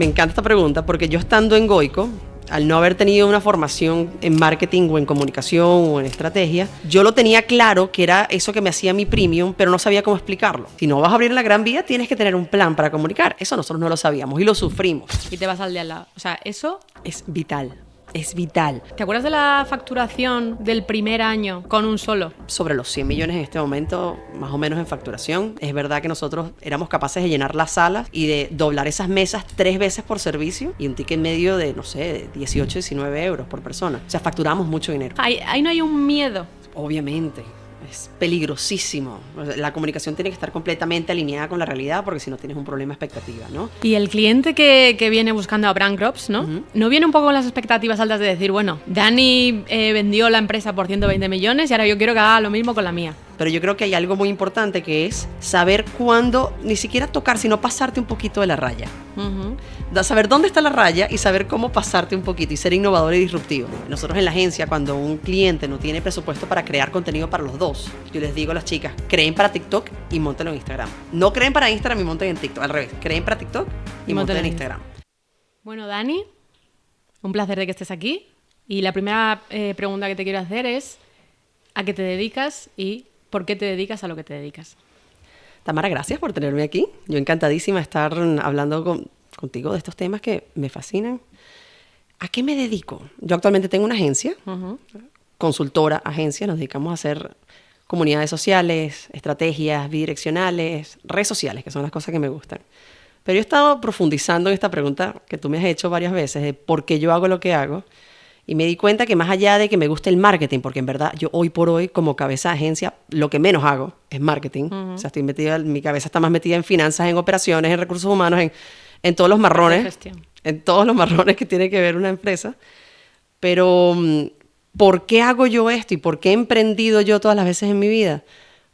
Me encanta esta pregunta porque yo estando en Goico, al no haber tenido una formación en marketing o en comunicación o en estrategia, yo lo tenía claro que era eso que me hacía mi premium, pero no sabía cómo explicarlo. Si no vas a abrir la Gran Vía, tienes que tener un plan para comunicar. Eso nosotros no lo sabíamos y lo sufrimos. Y te vas al de al lado. O sea, eso es vital. Es vital. ¿Te acuerdas de la facturación del primer año con un solo? Sobre los 100 millones en este momento, más o menos en facturación. Es verdad que nosotros éramos capaces de llenar las salas y de doblar esas mesas 3 veces por servicio y un ticket medio de, no sé, de 18, 19 euros por persona. O sea, facturamos mucho dinero. Ahí no hay un miedo. Obviamente. Es peligrosísimo. La comunicación tiene que estar completamente alineada con la realidad porque si no tienes un problema de expectativa, ¿no? Y el cliente que viene buscando a Brand Crops, ¿no? Uh-huh. ¿No viene un poco con las expectativas altas de decir, bueno, Dani vendió la empresa por 120 millones y ahora yo quiero que haga lo mismo con la mía? Pero yo creo que hay algo muy importante que es saber cuándo, ni siquiera tocar, sino pasarte un poquito de la raya. Uh-huh. Saber dónde está la raya y saber cómo pasarte un poquito y ser innovador y disruptivo. Nosotros en la agencia, cuando un cliente no tiene presupuesto para crear contenido para los dos, yo les digo a las chicas, creen para TikTok y móntenlo en Instagram. No creen para Instagram y monten en TikTok, al revés, creen para TikTok y monten en Instagram. Bueno, Dani, un placer de que estés aquí. Y la primera pregunta que te quiero hacer es, ¿a qué te dedicas y por qué te dedicas a lo que te dedicas? Tamara, gracias por tenerme aquí. Yo encantadísima de estar hablando contigo de estos temas que me fascinan. ¿A qué me dedico? Yo actualmente tengo una agencia, consultora, agencia. Nos dedicamos a hacer comunidades sociales, estrategias bidireccionales, redes sociales, que son las cosas que me gustan. Pero yo he estado profundizando en esta pregunta que tú me has hecho varias veces, de por qué yo hago lo que hago. Y me di cuenta que más allá de que me guste el marketing, porque en verdad yo hoy por hoy como cabeza de agencia lo que menos hago es marketing. O sea, mi cabeza está más metida en finanzas, en operaciones, en recursos humanos, en todos los marrones. En todos los marrones que tiene que ver una empresa. Pero ¿por qué hago yo esto y por qué he emprendido yo todas las veces en mi vida?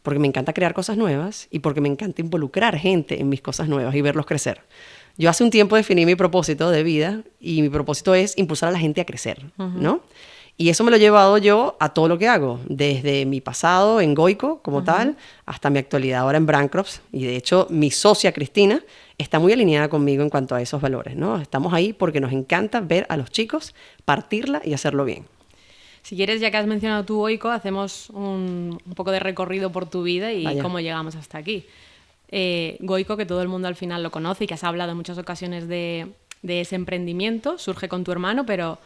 Porque me encanta crear cosas nuevas y porque me encanta involucrar gente en mis cosas nuevas y verlos crecer. Yo hace un tiempo definí mi propósito de vida y mi propósito es impulsar a la gente a crecer, ¿no? Y eso me lo he llevado yo a todo lo que hago, desde mi pasado en Goico como tal, hasta mi actualidad ahora en Brand Crops. Y de hecho, mi socia Cristina está muy alineada conmigo en cuanto a esos valores, ¿no? Estamos ahí porque nos encanta ver a los chicos partirla y hacerlo bien. Si quieres, ya que has mencionado tu Goico, hacemos un poco de recorrido por tu vida y cómo llegamos hasta aquí. Goico, que todo el mundo al final lo conoce y que has hablado en muchas ocasiones de ese emprendimiento, surge con tu hermano, pero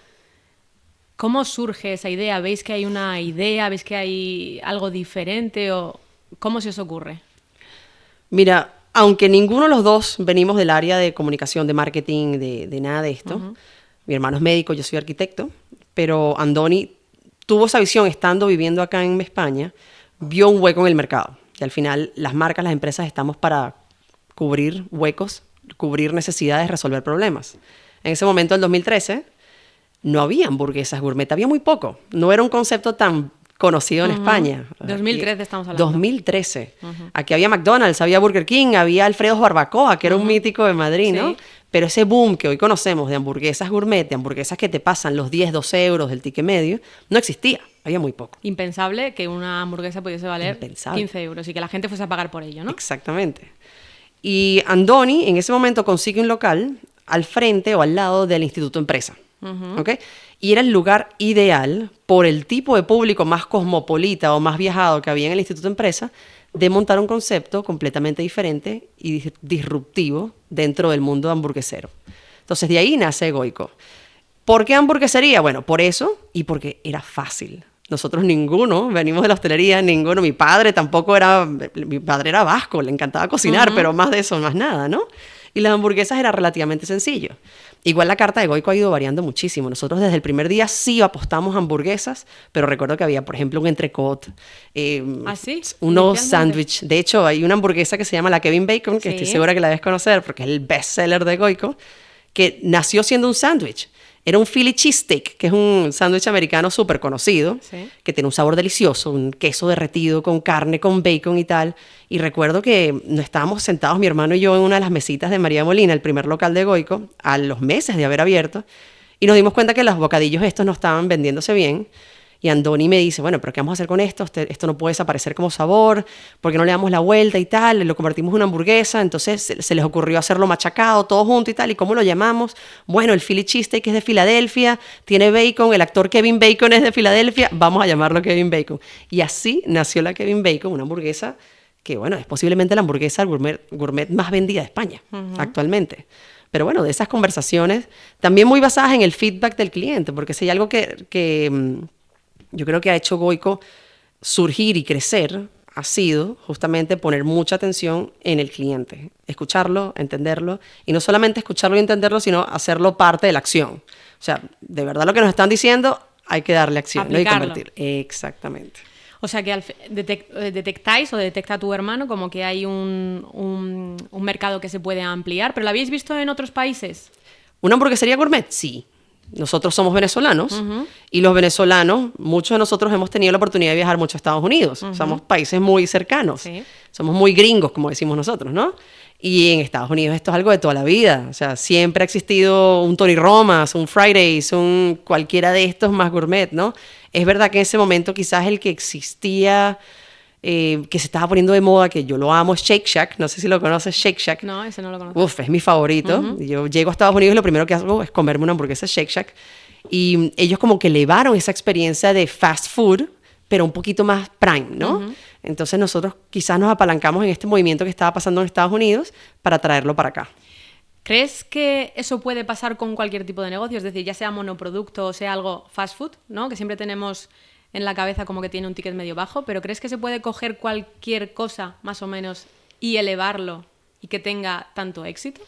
¿cómo surge esa idea? ¿Veis que hay una idea? ¿Veis que hay algo diferente? ¿O cómo se os ocurre? Mira, aunque ninguno de los dos venimos del área de comunicación, de marketing, de nada de esto, mi hermano es médico, yo soy arquitecto, pero Andoni tuvo esa visión estando viviendo acá en España, vio un hueco en el mercado. Y al final las marcas, las empresas estamos para cubrir huecos, cubrir necesidades, resolver problemas. En ese momento, el 2013, no había hamburguesas gourmet, había muy poco. No era un concepto tan conocido en España. 2013 estamos hablando. 2013. Aquí había McDonald's, había Burger King, había Alfredo's Barbacoa, que era un mítico de Madrid, ¿no? Sí. Pero ese boom que hoy conocemos de hamburguesas gourmet, de hamburguesas que te pasan los 10, 12 euros del ticket medio, no existía. Había muy poco. Impensable que una hamburguesa pudiese valer 15 euros y que la gente fuese a pagar por ello, ¿no? Exactamente. Y Andoni en ese momento consigue un local al frente o al lado del Instituto Empresa. ¿Okay? Y era el lugar ideal por el tipo de público más cosmopolita o más viajado que había en el Instituto Empresa de montar un concepto completamente diferente y disruptivo dentro del mundo hamburguesero. Entonces de ahí nace Goico. ¿Por qué hamburguesería? Bueno, por eso y porque era fácil. Nosotros ninguno venimos de la hostelería, ninguno. Mi padre era vasco, le encantaba cocinar, pero más de eso, más nada, ¿no? Y las hamburguesas era relativamente sencillo. Igual la carta de Goico ha ido variando muchísimo. Nosotros desde el primer día sí apostamos a hamburguesas, pero recuerdo que había, por ejemplo, un entrecot, unos sándwiches. De hecho, hay una hamburguesa que se llama la Kevin Bacon, que estoy segura que la debes conocer porque es el best seller de Goico, que nació siendo un sándwich. Era un Philly cheesesteak, que es un sándwich americano súper conocido, que tiene un sabor delicioso, un queso derretido con carne, con bacon y tal. Y recuerdo que nos estábamos sentados, mi hermano y yo, en una de las mesitas de María Molina, el primer local de Goico, a los meses de haber abierto, y nos dimos cuenta que los bocadillos estos no estaban vendiéndose bien. Y Andoni me dice, bueno, pero ¿qué vamos a hacer con esto? Esto no puede desaparecer como sabor, porque no le damos la vuelta y tal, lo convertimos en una hamburguesa, entonces se les ocurrió hacerlo machacado, todo junto y tal, ¿y cómo lo llamamos? Bueno, el Philly Cheesesteak es de Filadelfia, tiene bacon, el actor Kevin Bacon es de Filadelfia, vamos a llamarlo Kevin Bacon. Y así nació la Kevin Bacon, una hamburguesa que, bueno, es posiblemente la hamburguesa gourmet más vendida de España actualmente. Pero bueno, de esas conversaciones, también muy basadas en el feedback del cliente, porque si hay algo que yo creo que ha hecho Goico surgir y crecer, ha sido justamente poner mucha atención en el cliente, escucharlo, entenderlo, y no solamente escucharlo y entenderlo, sino hacerlo parte de la acción. O sea, de verdad lo que nos están diciendo, hay que darle acción, ¿no? Y convertir. Exactamente. O sea, que detectáis o detecta tu hermano como que hay un mercado que se puede ampliar, ¿pero lo habéis visto en otros países? ¿Una hamburguesería gourmet? Sí. Nosotros somos venezolanos y los venezolanos, muchos de nosotros hemos tenido la oportunidad de viajar mucho a Estados Unidos. Somos países muy cercanos. Sí. Somos muy gringos, como decimos nosotros, ¿no? Y en Estados Unidos esto es algo de toda la vida. O sea, siempre ha existido un Tony Romas, un Fridays, cualquiera de estos más gourmet, ¿no? Es verdad que en ese momento quizás el que existía, que se estaba poniendo de moda, que yo lo amo, es Shake Shack. No sé si lo conoces, Shake Shack. No, ese no lo conozco. Uf, es mi favorito. Yo llego a Estados Unidos y lo primero que hago es comerme una hamburguesa Shake Shack. Y ellos como que elevaron esa experiencia de fast food, pero un poquito más prime, ¿no? Entonces nosotros quizás nos apalancamos en este movimiento que estaba pasando en Estados Unidos para traerlo para acá. ¿Crees que eso puede pasar con cualquier tipo de negocio? Es decir, ya sea monoproducto o sea algo fast food, ¿no? Que siempre tenemos en la cabeza como que tiene un ticket medio bajo, pero ¿crees que se puede coger cualquier cosa, más o menos, y elevarlo y que tenga tanto éxito?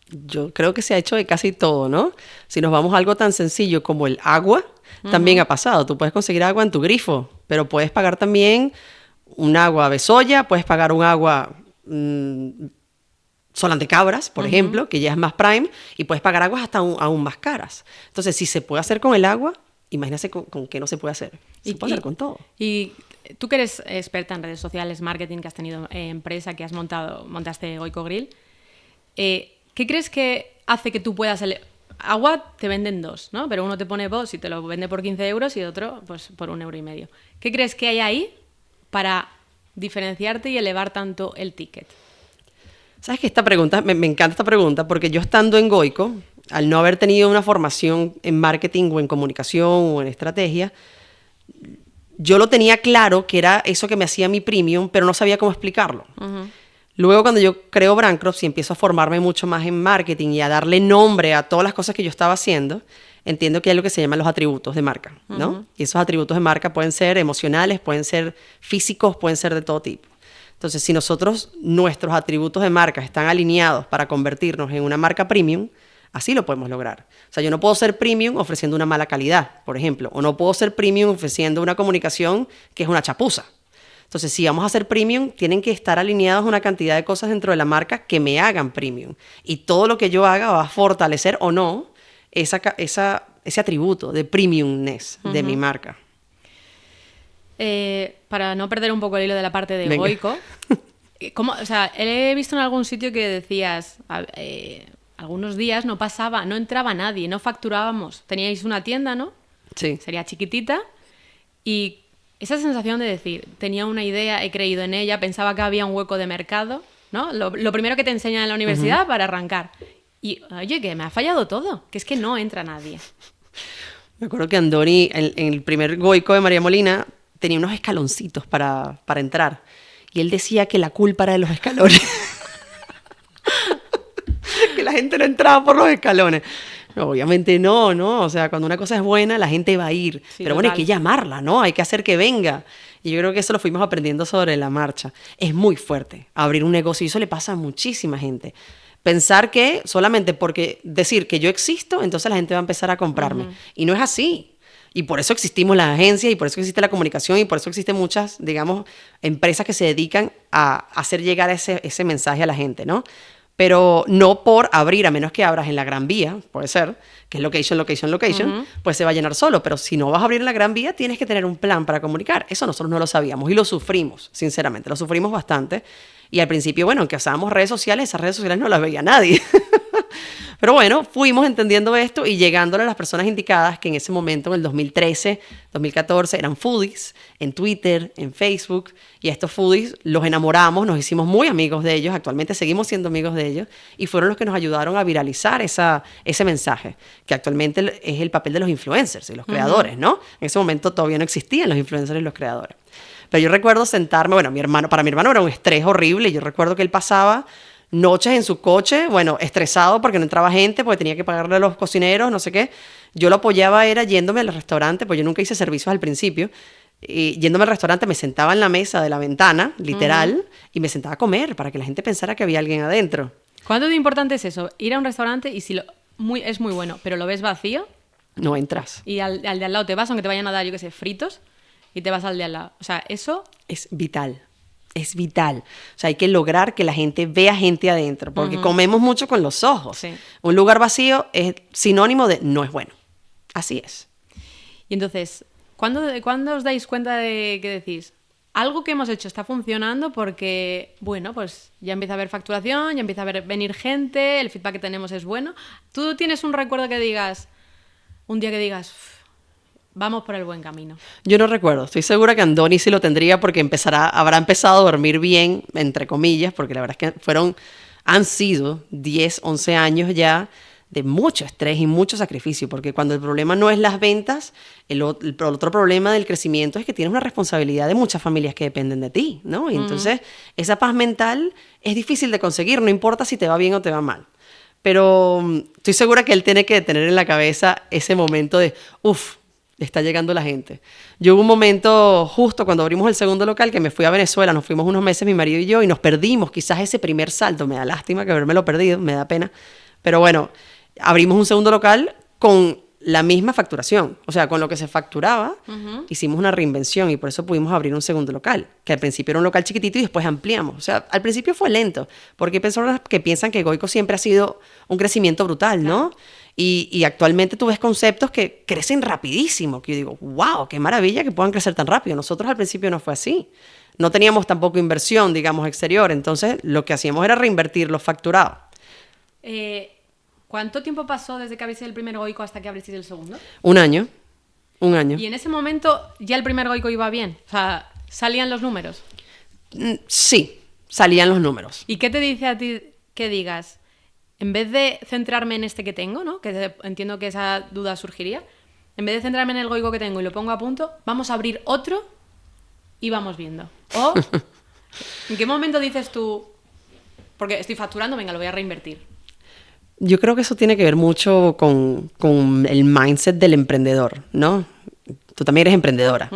Yo creo que se ha hecho de casi todo, ¿no? Si nos vamos a algo tan sencillo como el agua, también ha pasado. Tú puedes conseguir agua en tu grifo, pero puedes pagar también un agua Bezoya, puedes pagar un agua Solantecabras, por ejemplo, que ya es más prime, y puedes pagar aguas hasta aún más caras. Entonces, si se puede hacer con el agua, imagínate con qué no se puede hacer. Se puede hacer con todo. Y tú que eres experta en redes sociales, marketing, que has tenido empresa, que montaste Goico Grill, ¿qué crees que hace que tú puedas... Agua te venden dos, ¿no? Pero uno te pone vos y te lo vende por 15 euros y otro pues por 1,5 €. ¿Qué crees que hay ahí para diferenciarte y elevar tanto el ticket? ¿Sabes qué? Esta pregunta, me encanta esta pregunta, porque yo estando en Goico, al no haber tenido una formación en marketing o en comunicación o en estrategia, yo lo tenía claro que era eso que me hacía mi premium, pero no sabía cómo explicarlo. Luego, cuando yo creo Brandcroft y empiezo a formarme mucho más en marketing y a darle nombre a todas las cosas que yo estaba haciendo, entiendo que hay lo que se llaman los atributos de marca, ¿no? Y esos atributos de marca pueden ser emocionales, pueden ser físicos, pueden ser de todo tipo. Entonces, si nuestros atributos de marca están alineados para convertirnos en una marca premium, así lo podemos lograr. O sea, yo no puedo ser premium ofreciendo una mala calidad, por ejemplo, o no puedo ser premium ofreciendo una comunicación que es una chapuza. Entonces, si vamos a ser premium, tienen que estar alineados una cantidad de cosas dentro de la marca que me hagan premium. Y todo lo que yo haga va a fortalecer o no ese atributo de premiumness de mi marca. Para no perder un poco el hilo de la parte de Goico, o sea, he visto en algún sitio que decías, algunos días no entraba nadie, no facturábamos. Teníais una tienda, ¿no? Sí. Sería chiquitita y... Esa sensación de decir, tenía una idea, he creído en ella, pensaba que había un hueco de mercado, ¿no? Lo primero que te enseñan en la universidad para arrancar. Y, oye, que me ha fallado todo, que es que no entra nadie. Me acuerdo que Andoni, en el primer Goico de María Molina, tenía unos escaloncitos para entrar. Y él decía que la culpa era de los escalones. Que la gente no entraba por los escalones. No, obviamente no, o sea, cuando una cosa es buena, la gente va a ir. Sí, pero bueno, hay que llamarla, ¿no? Hay que hacer que venga. Y yo creo que eso lo fuimos aprendiendo sobre la marcha. Es muy fuerte abrir un negocio y eso le pasa a muchísima gente. Pensar que solamente porque decir que yo existo, entonces la gente va a empezar a comprarme. Y no es así. Y por eso existimos las agencias y por eso existe la comunicación y por eso existen muchas, digamos, empresas que se dedican a hacer llegar ese mensaje a la gente, ¿no? Pero no por abrir, a menos que abras en la Gran Vía, puede ser, que es location, pues se va a llenar solo. Pero si no vas a abrir en la Gran Vía, tienes que tener un plan para comunicar. Eso nosotros no lo sabíamos y lo sufrimos, sinceramente. Lo sufrimos bastante. Y al principio, bueno, aunque usábamos redes sociales, esas redes sociales no las veía nadie. Pero bueno, fuimos entendiendo esto y llegándole a las personas indicadas que en ese momento, en el 2013, 2014, eran foodies en Twitter, en Facebook. Y a estos foodies los enamoramos, nos hicimos muy amigos de ellos. Actualmente seguimos siendo amigos de ellos. Y fueron los que nos ayudaron a viralizar ese mensaje, que actualmente es el papel de los influencers y los creadores, ¿no? En ese momento todavía no existían los influencers y los creadores. Pero yo recuerdo sentarme, bueno, para mi hermano era un estrés horrible. Yo recuerdo que él pasaba noches en su coche, bueno, estresado porque no entraba gente, porque tenía que pagarle a los cocineros, no sé qué. Yo lo apoyaba era yéndome al restaurante, pues yo nunca hice servicios al principio. Y yéndome al restaurante me sentaba en la mesa de la ventana, literal, y me sentaba a comer para que la gente pensara que había alguien adentro. ¿Cuánto de importante es eso? Ir a un restaurante y si es muy bueno, pero lo ves vacío, no entras. Y al de al lado te vas, aunque te vayan a dar, yo qué sé, fritos, y te vas al de al lado. O sea, eso es vital. Es vital. O sea, hay que lograr que la gente vea gente adentro, porque comemos mucho con los ojos. Sí. Un lugar vacío es sinónimo de no es bueno. Así es. Y entonces, ¿cuándo os dais cuenta de que decís, algo que hemos hecho está funcionando porque, bueno, pues ya empieza a haber facturación, ya empieza a venir gente, el feedback que tenemos es bueno? ¿Tú tienes un recuerdo que digas, un día que digas, vamos por el buen camino? Yo no recuerdo. Estoy segura que Andoni sí lo tendría porque habrá empezado a dormir bien, entre comillas, porque la verdad es que han sido 10, 11 años ya de mucho estrés y mucho sacrificio, porque cuando el problema no es las ventas, el otro problema del crecimiento es que tienes una responsabilidad de muchas familias que dependen de ti, ¿no? Y entonces esa paz mental es difícil de conseguir, no importa si te va bien o te va mal. Pero estoy segura que él tiene que tener en la cabeza ese momento de, está llegando la gente. Yo hubo un momento justo cuando abrimos el segundo local que me fui a Venezuela, nos fuimos unos meses mi marido y yo y nos perdimos quizás ese primer salto. Me da lástima que haberme lo perdido, me da pena. Pero bueno, abrimos un segundo local con la misma facturación. O sea, con lo que se facturaba, hicimos una reinvención y por eso pudimos abrir un segundo local, que al principio era un local chiquitito y después ampliamos. O sea, al principio fue lento, porque hay personas que piensan que Goico siempre ha sido un crecimiento brutal, ¿no? Y actualmente tú ves conceptos que crecen rapidísimo, que yo digo, wow, qué maravilla que puedan crecer tan rápido. Nosotros al principio no fue así. No teníamos tampoco inversión, digamos, exterior. Entonces, lo que hacíamos era reinvertir los facturados. ¿Cuánto tiempo pasó desde que abristeis el primer Goico hasta que abristeis el segundo? Un año. ¿Y en ese momento ya el primer Goico iba bien? O sea, ¿salían los números? Sí, salían los números. ¿Y qué te dice a ti que digas, en vez de centrarme en este que tengo, ¿no? Que entiendo que esa duda surgiría, en vez de centrarme en el Goico que tengo y lo pongo a punto, vamos a abrir otro y vamos viendo? ¿O en qué momento dices tú, porque estoy facturando, venga, lo voy a reinvertir? Yo creo que eso tiene que ver mucho con el mindset del emprendedor, ¿no? Tú también eres emprendedora.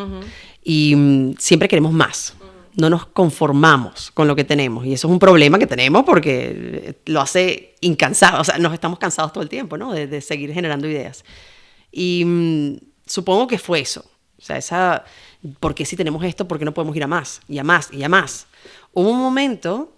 Y siempre queremos más. No nos conformamos con lo que tenemos. Y eso es un problema que tenemos porque lo hace incansado. O sea, nos estamos cansados todo el tiempo, ¿no? De seguir generando ideas. Y supongo que fue eso. O sea, ¿por qué si tenemos esto, por qué no podemos ir a más? Y a más, y a más. Hubo un momento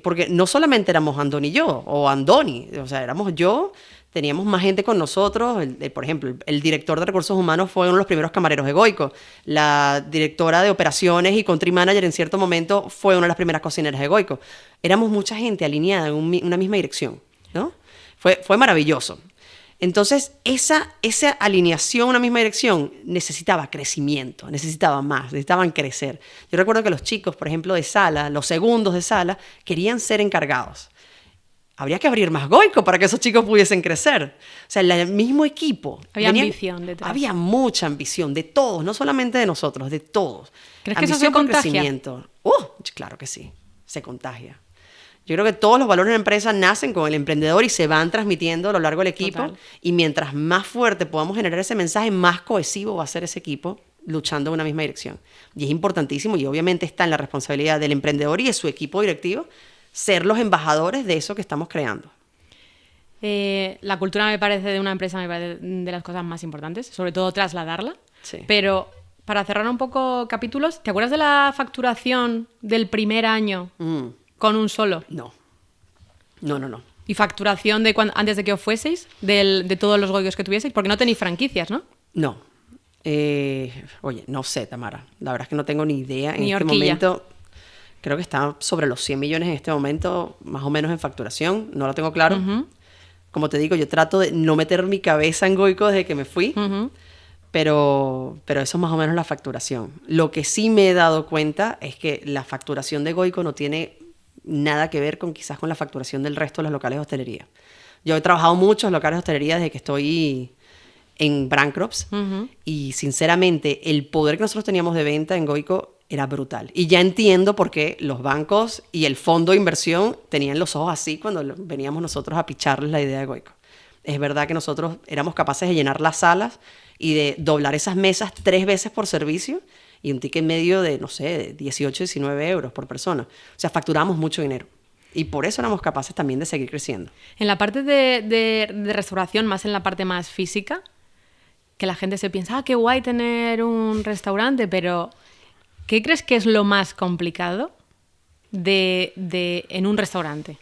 porque no solamente éramos Andoni y yo, o Andoni, o sea, éramos yo, teníamos más gente con nosotros. Por ejemplo, el director de recursos humanos fue uno de los primeros camareros de Goico. La directora de operaciones y country manager en cierto momento fue una de las primeras cocineras de Goico. Éramos mucha gente alineada en una misma dirección, ¿no? Fue maravilloso. Entonces, esa alineación en una misma dirección necesitaba crecimiento, necesitaba más, necesitaban crecer. Yo recuerdo que los chicos, por ejemplo, de sala, los segundos de sala, querían ser encargados. Habría que abrir más Goico para que esos chicos pudiesen crecer. O sea, el mismo equipo. Había ambición detrás. Había mucha ambición, de todos, no solamente de nosotros, de todos. ¿Crees que eso se contagia? Crecimiento. Claro que sí, se contagia. Yo creo que todos los valores de la empresa nacen con el emprendedor y se van transmitiendo a lo largo del equipo. Total. Y mientras más fuerte podamos generar ese mensaje, más cohesivo va a ser ese equipo luchando en una misma dirección. Y es importantísimo y obviamente está en la responsabilidad del emprendedor y de su equipo directivo ser los embajadores de eso que estamos creando. La cultura me parece de una empresa me parece de las cosas más importantes, sobre todo trasladarla. Sí. Pero para cerrar un poco capítulos, ¿te acuerdas de la facturación del primer año con un solo? No. ¿Y facturación de antes de que os fueseis? De todos los Goicos que tuvieseis, porque no tenéis franquicias, ¿no? No. Oye, no sé, Tamara. La verdad es que no tengo ni idea. En Ni este horquilla. momento creo que está sobre los 100 millones en este momento, más o menos en facturación, no lo tengo claro. Como te digo, yo trato de no meter mi cabeza en Goico desde que me fui, pero eso es más o menos la facturación. Lo que sí me he dado cuenta es que la facturación de Goico no tiene nada que ver quizás con la facturación del resto de los locales de hostelería. Yo he trabajado muchos locales de hostelería desde que estoy en Bancrops y sinceramente el poder que nosotros teníamos de venta en Goico era brutal. Y ya entiendo por qué los bancos y el fondo de inversión tenían los ojos así cuando veníamos nosotros a picharles la idea de Goico. Es verdad que nosotros éramos capaces de llenar las salas y de doblar esas mesas 3 veces por servicio y un ticket medio de, no sé, de 18, 19 euros por persona. O sea, facturamos mucho dinero. Y por eso éramos capaces también de seguir creciendo. En la parte de restauración, más en la parte más física, que la gente se piensa, qué guay tener un restaurante, pero ¿qué crees que es lo más complicado en un restaurante?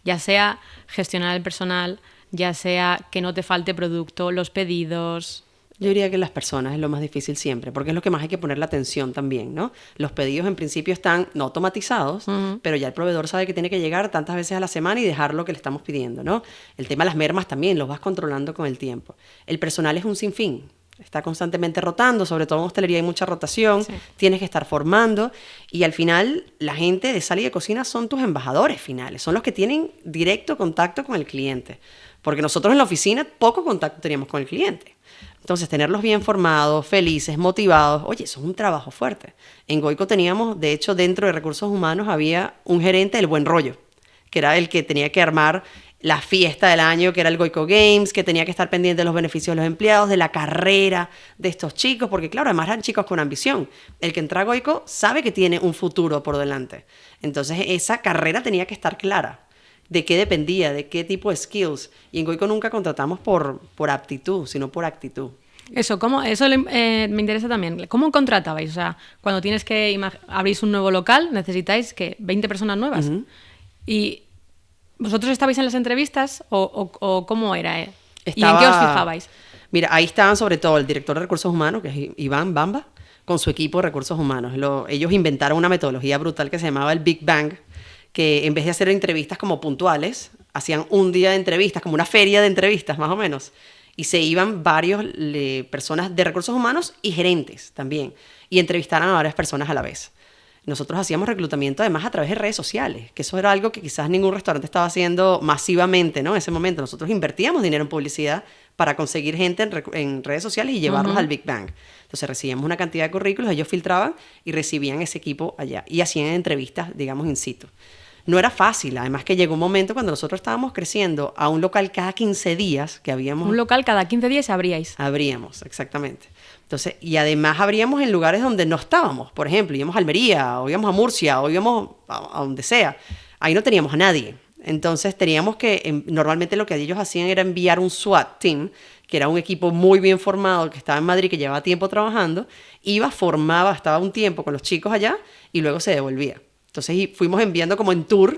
Ya sea gestionar el personal, ya sea que no te falte producto, los pedidos. Yo diría que las personas es lo más difícil siempre, porque es lo que más hay que poner la atención también, ¿no? Los pedidos en principio están no automatizados, pero ya el proveedor sabe que tiene que llegar tantas veces a la semana y dejar lo que le estamos pidiendo, ¿no? El tema de las mermas también, los vas controlando con el tiempo. El personal es un sinfín. Está constantemente rotando, sobre todo en hostelería hay mucha rotación, tienes que estar formando y al final la gente de sala y de cocina son tus embajadores finales, son los que tienen directo contacto con el cliente, porque nosotros en la oficina poco contacto teníamos con el cliente. Entonces, tenerlos bien formados, felices, motivados, oye, eso es un trabajo fuerte. En Goico teníamos, de hecho, dentro de recursos humanos había un gerente del buen rollo, que era el que tenía que armar la fiesta del año, que era el Goico Games, que tenía que estar pendiente de los beneficios de los empleados, de la carrera de estos chicos, porque claro, además eran chicos con ambición. El que entra a Goico sabe que tiene un futuro por delante. Entonces, esa carrera tenía que estar clara. ¿De qué dependía? ¿De qué tipo de skills? Y en Goico nunca contratamos por aptitud, sino por actitud. Eso me interesa también. ¿Cómo contratabais? O sea, cuando tienes que abrís un nuevo local, necesitáis que 20 personas nuevas. ¿Y vosotros estabais en las entrevistas o cómo era? ¿Y en qué os fijabais? Mira, ahí estaban sobre todo el director de recursos humanos, que es Iván Bamba, con su equipo de recursos humanos. Ellos inventaron una metodología brutal que se llamaba el Big Bang, que en vez de hacer entrevistas como puntuales, hacían un día de entrevistas, como una feria de entrevistas más o menos, y se iban varios personas de recursos humanos y gerentes también, y entrevistaran a varias personas a la vez. Nosotros hacíamos reclutamiento además a través de redes sociales, que eso era algo que quizás ningún restaurante estaba haciendo masivamente, ¿no? En ese momento nosotros invertíamos dinero en publicidad para conseguir gente en redes sociales y llevarlos al Big Bang. Entonces recibíamos una cantidad de currículos, ellos filtraban y recibían ese equipo allá y hacían entrevistas, digamos, in situ. No era fácil, además que llegó un momento cuando nosotros estábamos creciendo a un local cada 15 días que habíamos... ¿Un local cada 15 días abríais? Abríamos, exactamente. Entonces, y además abríamos en lugares donde no estábamos. Por ejemplo, íbamos a Almería, o íbamos a Murcia, o íbamos a donde sea. Ahí no teníamos a nadie. Entonces teníamos que, normalmente lo que ellos hacían era enviar un SWAT team, que era un equipo muy bien formado, que estaba en Madrid, que llevaba tiempo trabajando, iba, formaba, estaba un tiempo con los chicos allá y luego se devolvía. Entonces fuimos enviando como en tour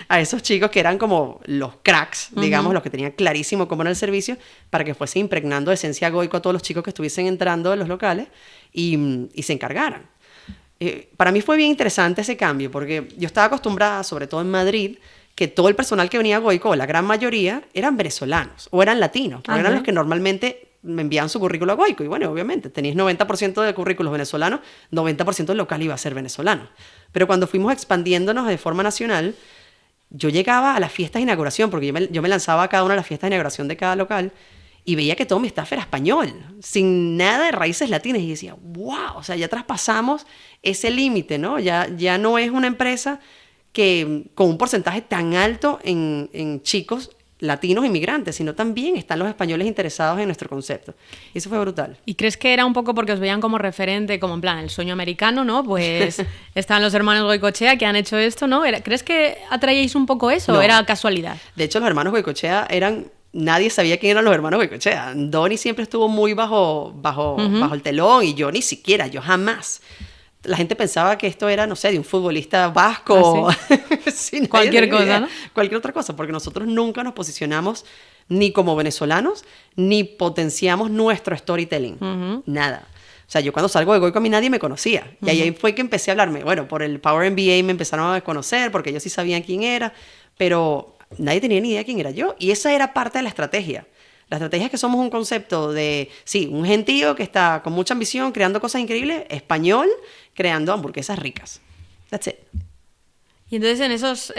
a esos chicos que eran como los cracks, digamos, los que tenían clarísimo cómo era el servicio, para que fuese impregnando de esencia Goico a todos los chicos que estuviesen entrando en los locales y se encargaran. Para mí fue bien interesante ese cambio, porque yo estaba acostumbrada, sobre todo en Madrid, que todo el personal que venía a Goico, la gran mayoría, eran venezolanos o eran latinos, porque eran los que normalmente me enviaban su currículo a Goico. Y bueno, obviamente, tenéis 90% de currículos venezolanos, 90% del local iba a ser venezolano. Pero cuando fuimos expandiéndonos de forma nacional, yo llegaba a las fiestas de inauguración, porque yo me lanzaba a cada una de las fiestas de inauguración de cada local, y veía que todo mi staff era español, sin nada de raíces latinas. Y decía, wow, o sea, ya traspasamos ese límite, ¿no? Ya no es una empresa que con un porcentaje tan alto en chicos latinos inmigrantes, sino también están los españoles interesados en nuestro concepto. Y eso fue brutal. ¿Y crees que era un poco porque os veían como referente, como en plan el sueño americano, ¿no? Pues están los hermanos Goicoechea que han hecho esto, ¿no? ¿Crees que atraíais un poco eso o era casualidad? De hecho, los hermanos Goicoechea nadie sabía quién eran los hermanos Goicoechea. Donny siempre estuvo muy bajo el telón y yo ni siquiera, yo jamás. La gente pensaba que esto era, no sé, de un futbolista vasco. ¿Sí? Cualquier cosa, ¿no? Cualquier otra cosa, porque nosotros nunca nos posicionamos ni como venezolanos, ni potenciamos nuestro storytelling. Nada. O O sea, yo cuando salgo de Goico a mí nadie me conocía. Y ahí fue que empecé a hablarme. Bueno, por el Power MBA me empezaron a conocer porque ellos sí sabían quién era, pero nadie tenía ni idea quién era yo. Y esa era parte de la estrategia. La estrategia es que somos un concepto de, sí, un gentío que está con mucha ambición, creando cosas increíbles, español, creando hamburguesas ricas. That's it. Y entonces en esos...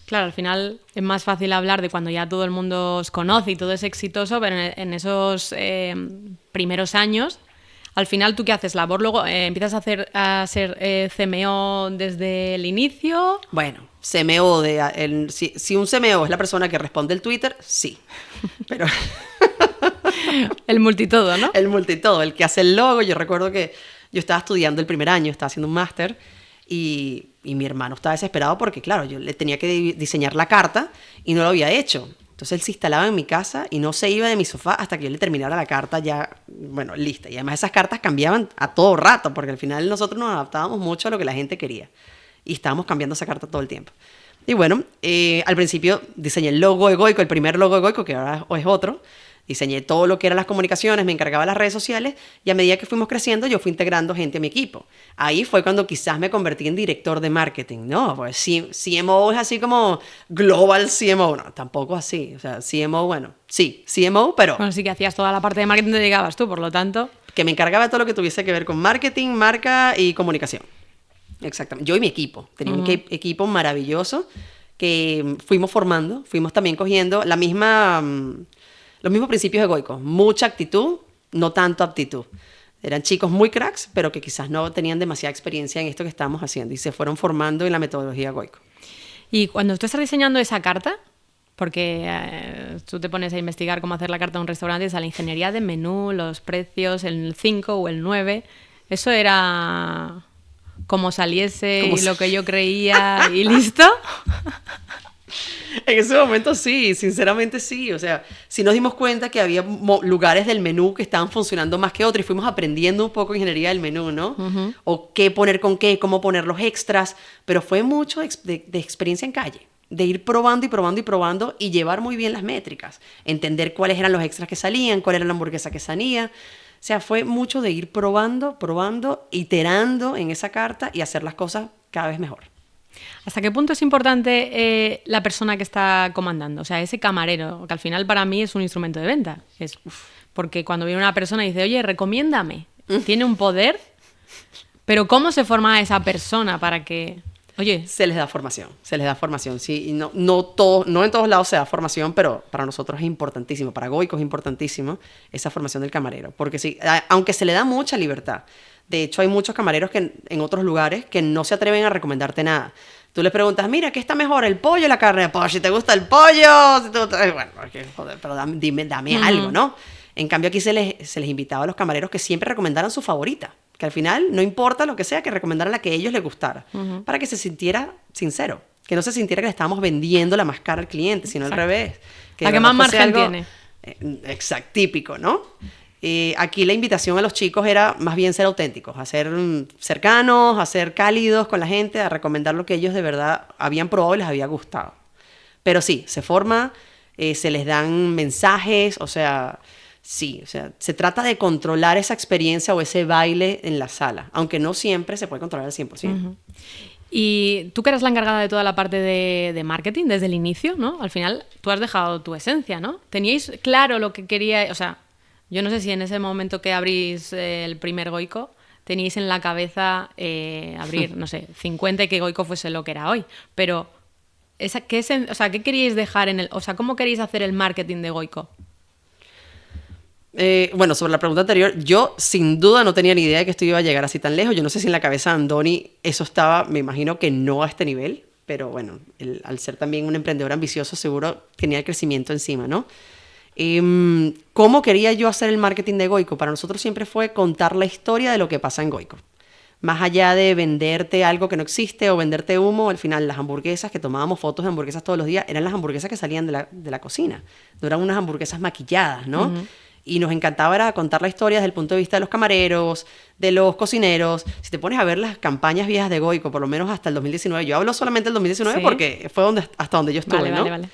Claro, al final es más fácil hablar de cuando ya todo el mundo os conoce y todo es exitoso, pero en esos primeros años... Al final, ¿tú qué haces? ¿Labor luego? ¿Empiezas a ser CMO desde el inicio? Bueno, CMO, si un CMO es la persona que responde el Twitter, sí. Pero el multitodo, ¿no? El multitodo, el que hace el logo. Yo recuerdo que yo estaba estudiando el primer año, estaba haciendo un máster y mi hermano estaba desesperado porque, claro, yo le tenía que diseñar la carta y no lo había hecho. Entonces él se instalaba en mi casa y no se iba de mi sofá hasta que yo le terminara la carta ya, bueno, lista. Y además esas cartas cambiaban a todo rato, porque al final nosotros nos adaptábamos mucho a lo que la gente quería. Y estábamos cambiando esa carta todo el tiempo. Y bueno, al principio diseñé el logo de Goico, el primer logo de Goico, que ahora es otro. Diseñé todo lo que eran las comunicaciones, me encargaba de las redes sociales y a medida que fuimos creciendo yo fui integrando gente a mi equipo. Ahí fue cuando quizás me convertí en director de marketing. No, pues CMO es así como global CMO. No, tampoco así. O sea, CMO, bueno, sí, CMO, pero... Bueno, sí que hacías toda la parte de marketing, te dedicabas tú, por lo tanto... Que me encargaba de todo lo que tuviese que ver con marketing, marca y comunicación. Exactamente. Yo y mi equipo. Tenía un equipo maravilloso que fuimos formando, fuimos también cogiendo la misma... Los mismos principios de Goico, mucha actitud, no tanto aptitud. Eran chicos muy cracks, pero que quizás no tenían demasiada experiencia en esto que estábamos haciendo y se fueron formando en la metodología Goico. Y cuando tú estás diseñando esa carta, porque tú te pones a investigar cómo hacer la carta de un restaurante, es la ingeniería de menú, los precios, el 5 o el 9, eso era como saliese y lo que yo creía y listo. En ese momento sí, sinceramente sí. O sea, sí nos dimos cuenta que había lugares del menú que estaban funcionando más que otros y fuimos aprendiendo un poco ingeniería del menú, ¿no? O qué poner con qué, cómo poner los extras. Pero fue mucho de experiencia en calle, de ir probando y probando y probando y llevar muy bien las métricas. Entender cuáles eran los extras que salían, cuál era la hamburguesa que salía. O sea, fue mucho de ir probando, iterando en esa carta y hacer las cosas cada vez mejor. ¿Hasta qué punto es importante la persona que está comandando? O sea, ese camarero, que al final para mí es un instrumento de venta. Porque cuando viene una persona y dice, oye, recomiéndame, tiene un poder, pero ¿cómo se forma esa persona para que...? Oye, se les da formación, sí, y no en todos lados se da formación, pero para nosotros es importantísimo, para Goico es importantísimo esa formación del camarero, porque sí, aunque se le da mucha libertad, de hecho hay muchos camareros que en otros lugares que no se atreven a recomendarte nada. Tú les preguntas, mira, ¿qué está mejor, el pollo o la carne de pollo? Si te gusta el pollo, bueno, joder, pero dame algo, ¿no? En cambio aquí se les invitaba a los camareros que siempre recomendaran su favorita. Que al final, no importa lo que sea, que recomendaran la que a ellos les gustara, para que se sintiera sincero, que no se sintiera que le estábamos vendiendo la más cara al cliente, sino al revés. Que la que más margen tiene. Exacto, típico, ¿no? Aquí la invitación a los chicos era más bien ser auténticos, a ser cercanos, a ser cálidos con la gente, a recomendar lo que ellos de verdad habían probado y les había gustado. Pero sí, se forma, se les dan mensajes, o sea... Sí, o sea, se trata de controlar esa experiencia o ese baile en la sala, aunque no siempre se puede controlar al 100%. Y tú que eras la encargada de toda la parte de marketing desde el inicio, ¿no? Al final tú has dejado tu esencia, ¿no? ¿Teníais claro lo que queríais? O sea, yo no sé si en ese momento que abrís el primer Goico teníais en la cabeza abrir, no sé, 50 y que Goico fuese lo que era hoy, pero ¿qué queríais dejar en el... O sea, ¿cómo queríais hacer el marketing de Goico? Bueno, sobre la pregunta anterior, yo sin duda no tenía ni idea de que esto iba a llegar así tan lejos. Yo no sé si en la cabeza de Andoni eso estaba, me imagino que no a este nivel, pero bueno, al ser también un emprendedor ambicioso seguro tenía el crecimiento encima, ¿no? ¿Cómo quería yo hacer el marketing de Goico? Para nosotros siempre fue contar la historia de lo que pasa en Goico. Más allá de venderte algo que no existe o venderte humo, al final las hamburguesas, que tomábamos fotos de hamburguesas todos los días, eran las hamburguesas que salían de la cocina. No eran unas hamburguesas maquilladas, ¿no? Y nos encantaba era contar la historia desde el punto de vista de los camareros, de los cocineros. Si te pones a ver las campañas viejas de Goico, por lo menos hasta el 2019, yo hablo solamente del 2019 porque fue hasta donde yo estuve, ¿no? Vale.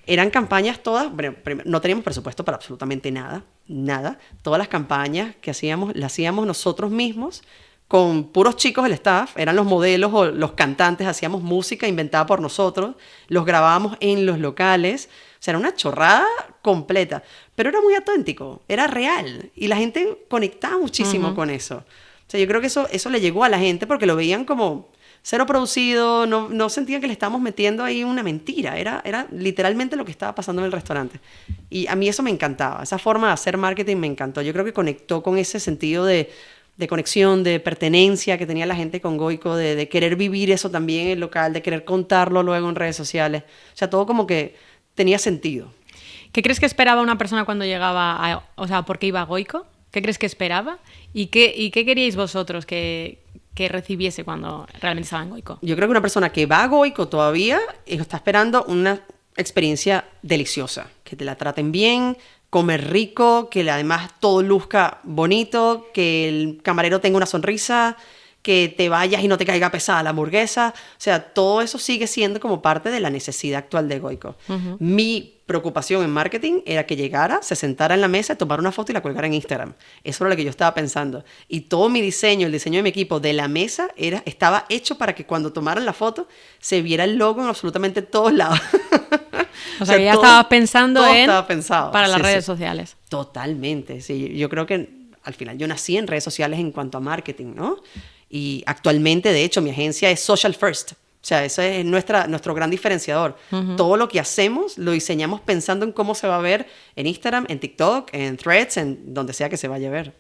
Eran campañas todas, bueno, no teníamos presupuesto para absolutamente nada, nada. Todas las campañas que hacíamos, las hacíamos nosotros mismos, con puros chicos del staff, eran los modelos o los cantantes, hacíamos música inventada por nosotros, los grabábamos en los locales, o sea, era una chorrada completa, pero era muy auténtico, era real, y la gente conectaba muchísimo con eso. O sea, yo creo que eso le llegó a la gente porque lo veían como cero producido, no sentían que le estábamos metiendo ahí una mentira, era literalmente lo que estaba pasando en el restaurante. Y a mí eso me encantaba, esa forma de hacer marketing me encantó. Yo creo que conectó con ese sentido de conexión, de pertenencia que tenía la gente con Goico, de querer vivir eso también en el local, de querer contarlo luego en redes sociales. O sea, todo como que tenía sentido. ¿Qué crees que esperaba una persona cuando llegaba, o sea, por qué iba a Goico? ¿Qué crees que esperaba? ¿Y qué queríais vosotros que recibiese cuando realmente estaba en Goico? Yo creo que una persona que va a Goico todavía está esperando una experiencia deliciosa, que te la traten bien, comer rico, que además todo luzca bonito, que el camarero tenga una sonrisa, que te vayas y no te caiga pesada la hamburguesa. O sea, todo eso sigue siendo como parte de la necesidad actual de Goico. Mi preocupación en marketing era que llegara, se sentara en la mesa, tomara una foto y la colgara en Instagram. Eso era lo que yo estaba pensando. Y todo mi diseño, el diseño de mi equipo de la mesa, estaba hecho para que cuando tomaran la foto se viera el logo en absolutamente todos lados. O sea, que ya estabas pensando todo en estaba pensado. Para las Sí, redes sí. sociales. Totalmente, sí. Yo creo que al final yo nací en redes sociales en cuanto a marketing, ¿no? Y actualmente, de hecho, mi agencia es Social First. O sea, ese es nuestro gran diferenciador. Todo lo que hacemos lo diseñamos pensando en cómo se va a ver en Instagram, en TikTok, en Threads, en donde sea que se vaya a ver.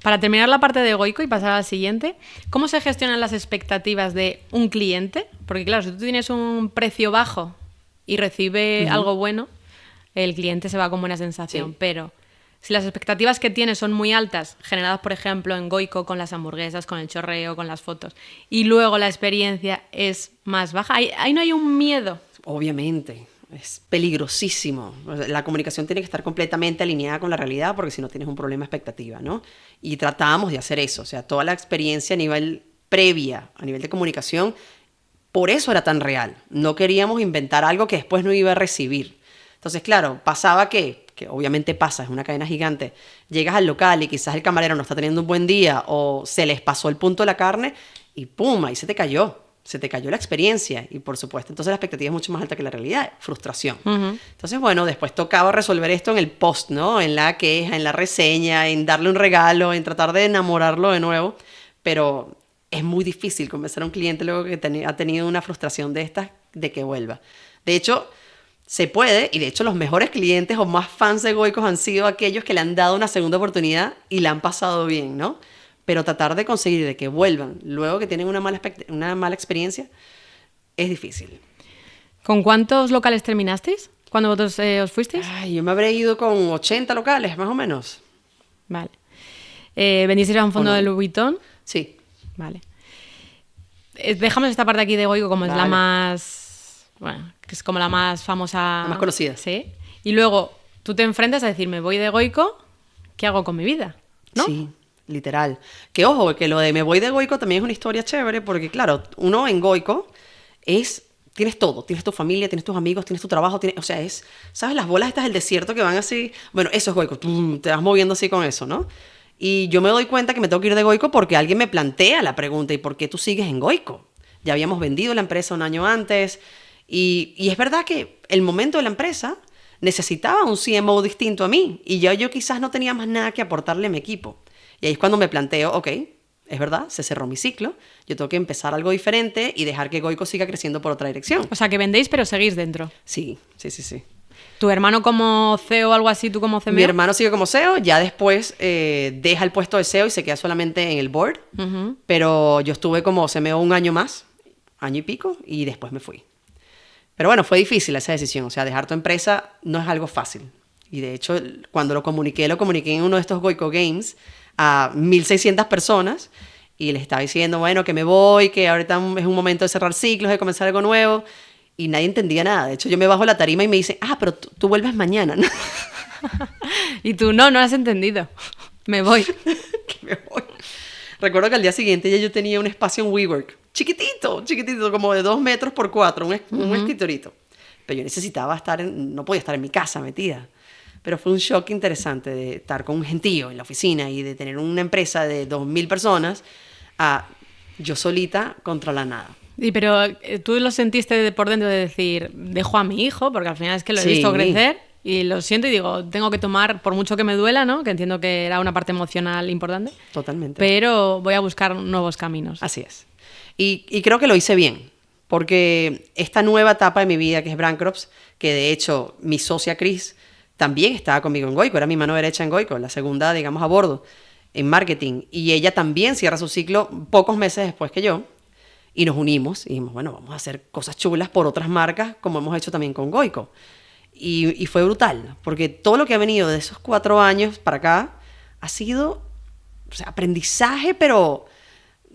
Para terminar la parte de Goico y pasar a la siguiente, ¿cómo se gestionan las expectativas de un cliente? Porque claro, si tú tienes un precio bajo y recibe algo bueno, el cliente se va con buena sensación. Sí. Pero si las expectativas que tienes son muy altas, generadas, por ejemplo, en Goico con las hamburguesas, con el chorreo, con las fotos, y luego la experiencia es más baja, ahí no hay un miedo. Obviamente, es peligrosísimo. La comunicación tiene que estar completamente alineada con la realidad, porque si no tienes un problema de expectativa, ¿no? Y tratábamos de hacer eso, o sea, toda la experiencia a nivel previa, a nivel de comunicación, por eso era tan real. No queríamos inventar algo que después no iba a recibir. Entonces, claro, pasaba que obviamente pasa, es una cadena gigante, llegas al local y quizás el camarero no está teniendo un buen día o se les pasó el punto de la carne y ¡pum! Ahí se te cayó la experiencia y por supuesto, entonces la expectativa es mucho más alta que la realidad, frustración. Entonces, bueno, después tocaba resolver esto en el post, ¿no? En la queja, en la reseña, en darle un regalo, en tratar de enamorarlo de nuevo, pero es muy difícil convencer a un cliente luego que ha tenido una frustración de estas, de que vuelva. De hecho, se puede, y de hecho los mejores clientes o más fans de Goico han sido aquellos que le han dado una segunda oportunidad y la han pasado bien, ¿no? Pero tratar de conseguir de que vuelvan luego que tienen una mala experiencia es difícil. ¿Con cuántos locales terminasteis cuando vosotros os fuisteis? Yo me habré ido con 80 locales, más o menos. Vale. ¿Vendisteis a un fondo de Louis Vuitton? Sí. Vale. Dejamos esta parte aquí de Goico como es la más... Bueno, que es como la más famosa... La más conocida. Sí. Y luego tú te enfrentas a decir, me voy de Goico, ¿qué hago con mi vida? ¿No? Sí, literal. Que ojo, que lo de me voy de Goico también es una historia chévere, porque claro, uno en Goico tienes todo, tienes tu familia, tienes tus amigos, tienes tu trabajo, o sea, ¿sabes? Las bolas estas del desierto que van así, bueno, eso es Goico, te vas moviendo así con eso, ¿no? Y yo me doy cuenta que me tengo que ir de Goico porque alguien me plantea la pregunta, ¿y por qué tú sigues en Goico? Ya habíamos vendido la empresa un año antes, y es verdad que el momento de la empresa necesitaba un CMO distinto a mí, y yo quizás no tenía más nada que aportarle a mi equipo. Y ahí es cuando me planteo, ok, es verdad, se cerró mi ciclo, yo tengo que empezar algo diferente y dejar que Goico siga creciendo por otra dirección. O sea, que vendéis pero seguís dentro. Sí. ¿Tu hermano como CEO o algo así, tú como CMO? Mi hermano sigue como CEO, ya después deja el puesto de CEO y se queda solamente en el board, pero yo estuve como CMO un año más, año y pico, y después me fui. Pero bueno, fue difícil esa decisión, o sea, dejar tu empresa no es algo fácil. Y de hecho, cuando lo comuniqué en uno de estos Goico Games a 1.600 personas y les estaba diciendo, bueno, que me voy, que ahorita es un momento de cerrar ciclos, de comenzar algo nuevo, y nadie entendía nada. De hecho, yo me bajo la tarima y me dicen, pero tú vuelves mañana, ¿no? Y tú, no has entendido, me voy. Me voy. Recuerdo que al día siguiente ya yo tenía un espacio en WeWork, chiquitito, como de 2 metros por 4, un escritorito. pero yo necesitaba no podía estar en mi casa metida. Pero fue un shock interesante de estar con un gentío en la oficina y de tener una empresa de 2.000 personas a yo solita contra la nada. Y pero tú lo sentiste por dentro de decir, dejo a mi hijo, porque al final es que lo he visto crecer y lo siento y digo, tengo que tomar, por mucho que me duela, ¿no? Que entiendo que era una parte emocional importante. Totalmente. Pero voy a buscar nuevos caminos. Así es. Y creo que lo hice bien, porque esta nueva etapa de mi vida, que es Brand Crops, que de hecho mi socia Cris también estaba conmigo en Goico, era mi mano derecha en Goico, la segunda, digamos, a bordo, en marketing. Y ella también cierra su ciclo pocos meses después que yo. Y nos unimos y dijimos, bueno, vamos a hacer cosas chulas por otras marcas, como hemos hecho también con Goico. Y fue brutal, porque todo lo que ha venido de esos 4 años para acá ha sido, o sea, aprendizaje, pero,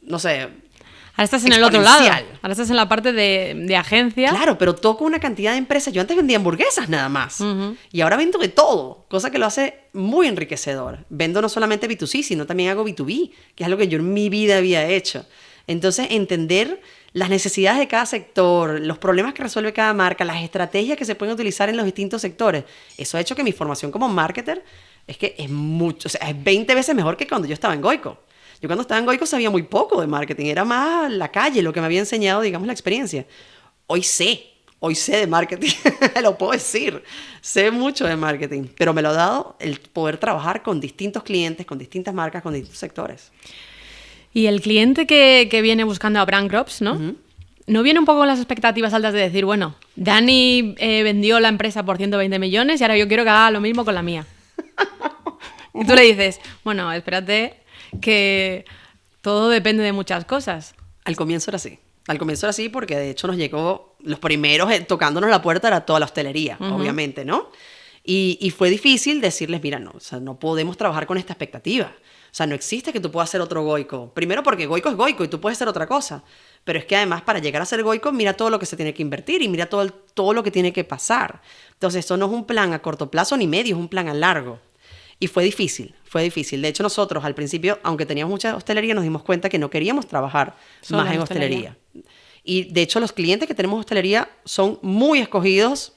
no sé, ahora estás en el otro lado. Ahora estás en la parte de agencia. Claro, pero toco una cantidad de empresas. Yo antes vendía hamburguesas nada más. Y ahora vendo de todo, cosa que lo hace muy enriquecedor. Vendo no solamente B2C, sino también hago B2B, que es algo que yo en mi vida había hecho. Entonces, entender las necesidades de cada sector, los problemas que resuelve cada marca, las estrategias que se pueden utilizar en los distintos sectores, eso ha hecho que mi formación como marketer es que es mucho, o sea, es 20 veces mejor que cuando yo estaba en Goico. Yo cuando estaba en Goico sabía muy poco de marketing, era más la calle, lo que me había enseñado, digamos, la experiencia. Hoy sé de marketing, lo puedo decir, sé mucho de marketing, pero me lo ha dado el poder trabajar con distintos clientes, con distintas marcas, con distintos sectores. Y el cliente que viene buscando a Brand Crops, ¿no? ¿No viene un poco con las expectativas altas de decir, bueno, Dani vendió la empresa por 120 millones y ahora yo quiero que haga lo mismo con la mía? Y tú le dices, bueno, espérate, que todo depende de muchas cosas. Al comienzo era así. Al comienzo era así porque de hecho nos llegó, los primeros tocándonos la puerta era toda la hostelería, obviamente, ¿no? Y fue difícil decirles, mira, no, o sea, no podemos trabajar con esta expectativa. O sea, no existe que tú puedas ser otro Goico. Primero porque Goico es Goico y tú puedes ser otra cosa. Pero es que además para llegar a ser Goico, mira todo lo que se tiene que invertir y mira todo lo que tiene que pasar. Entonces, eso no es un plan a corto plazo ni medio, es un plan a largo. Y fue difícil, fue difícil. De hecho, nosotros al principio, aunque teníamos mucha hostelería, nos dimos cuenta que no queríamos trabajar más en hostelería. Y de hecho, los clientes que tenemos hostelería son muy escogidos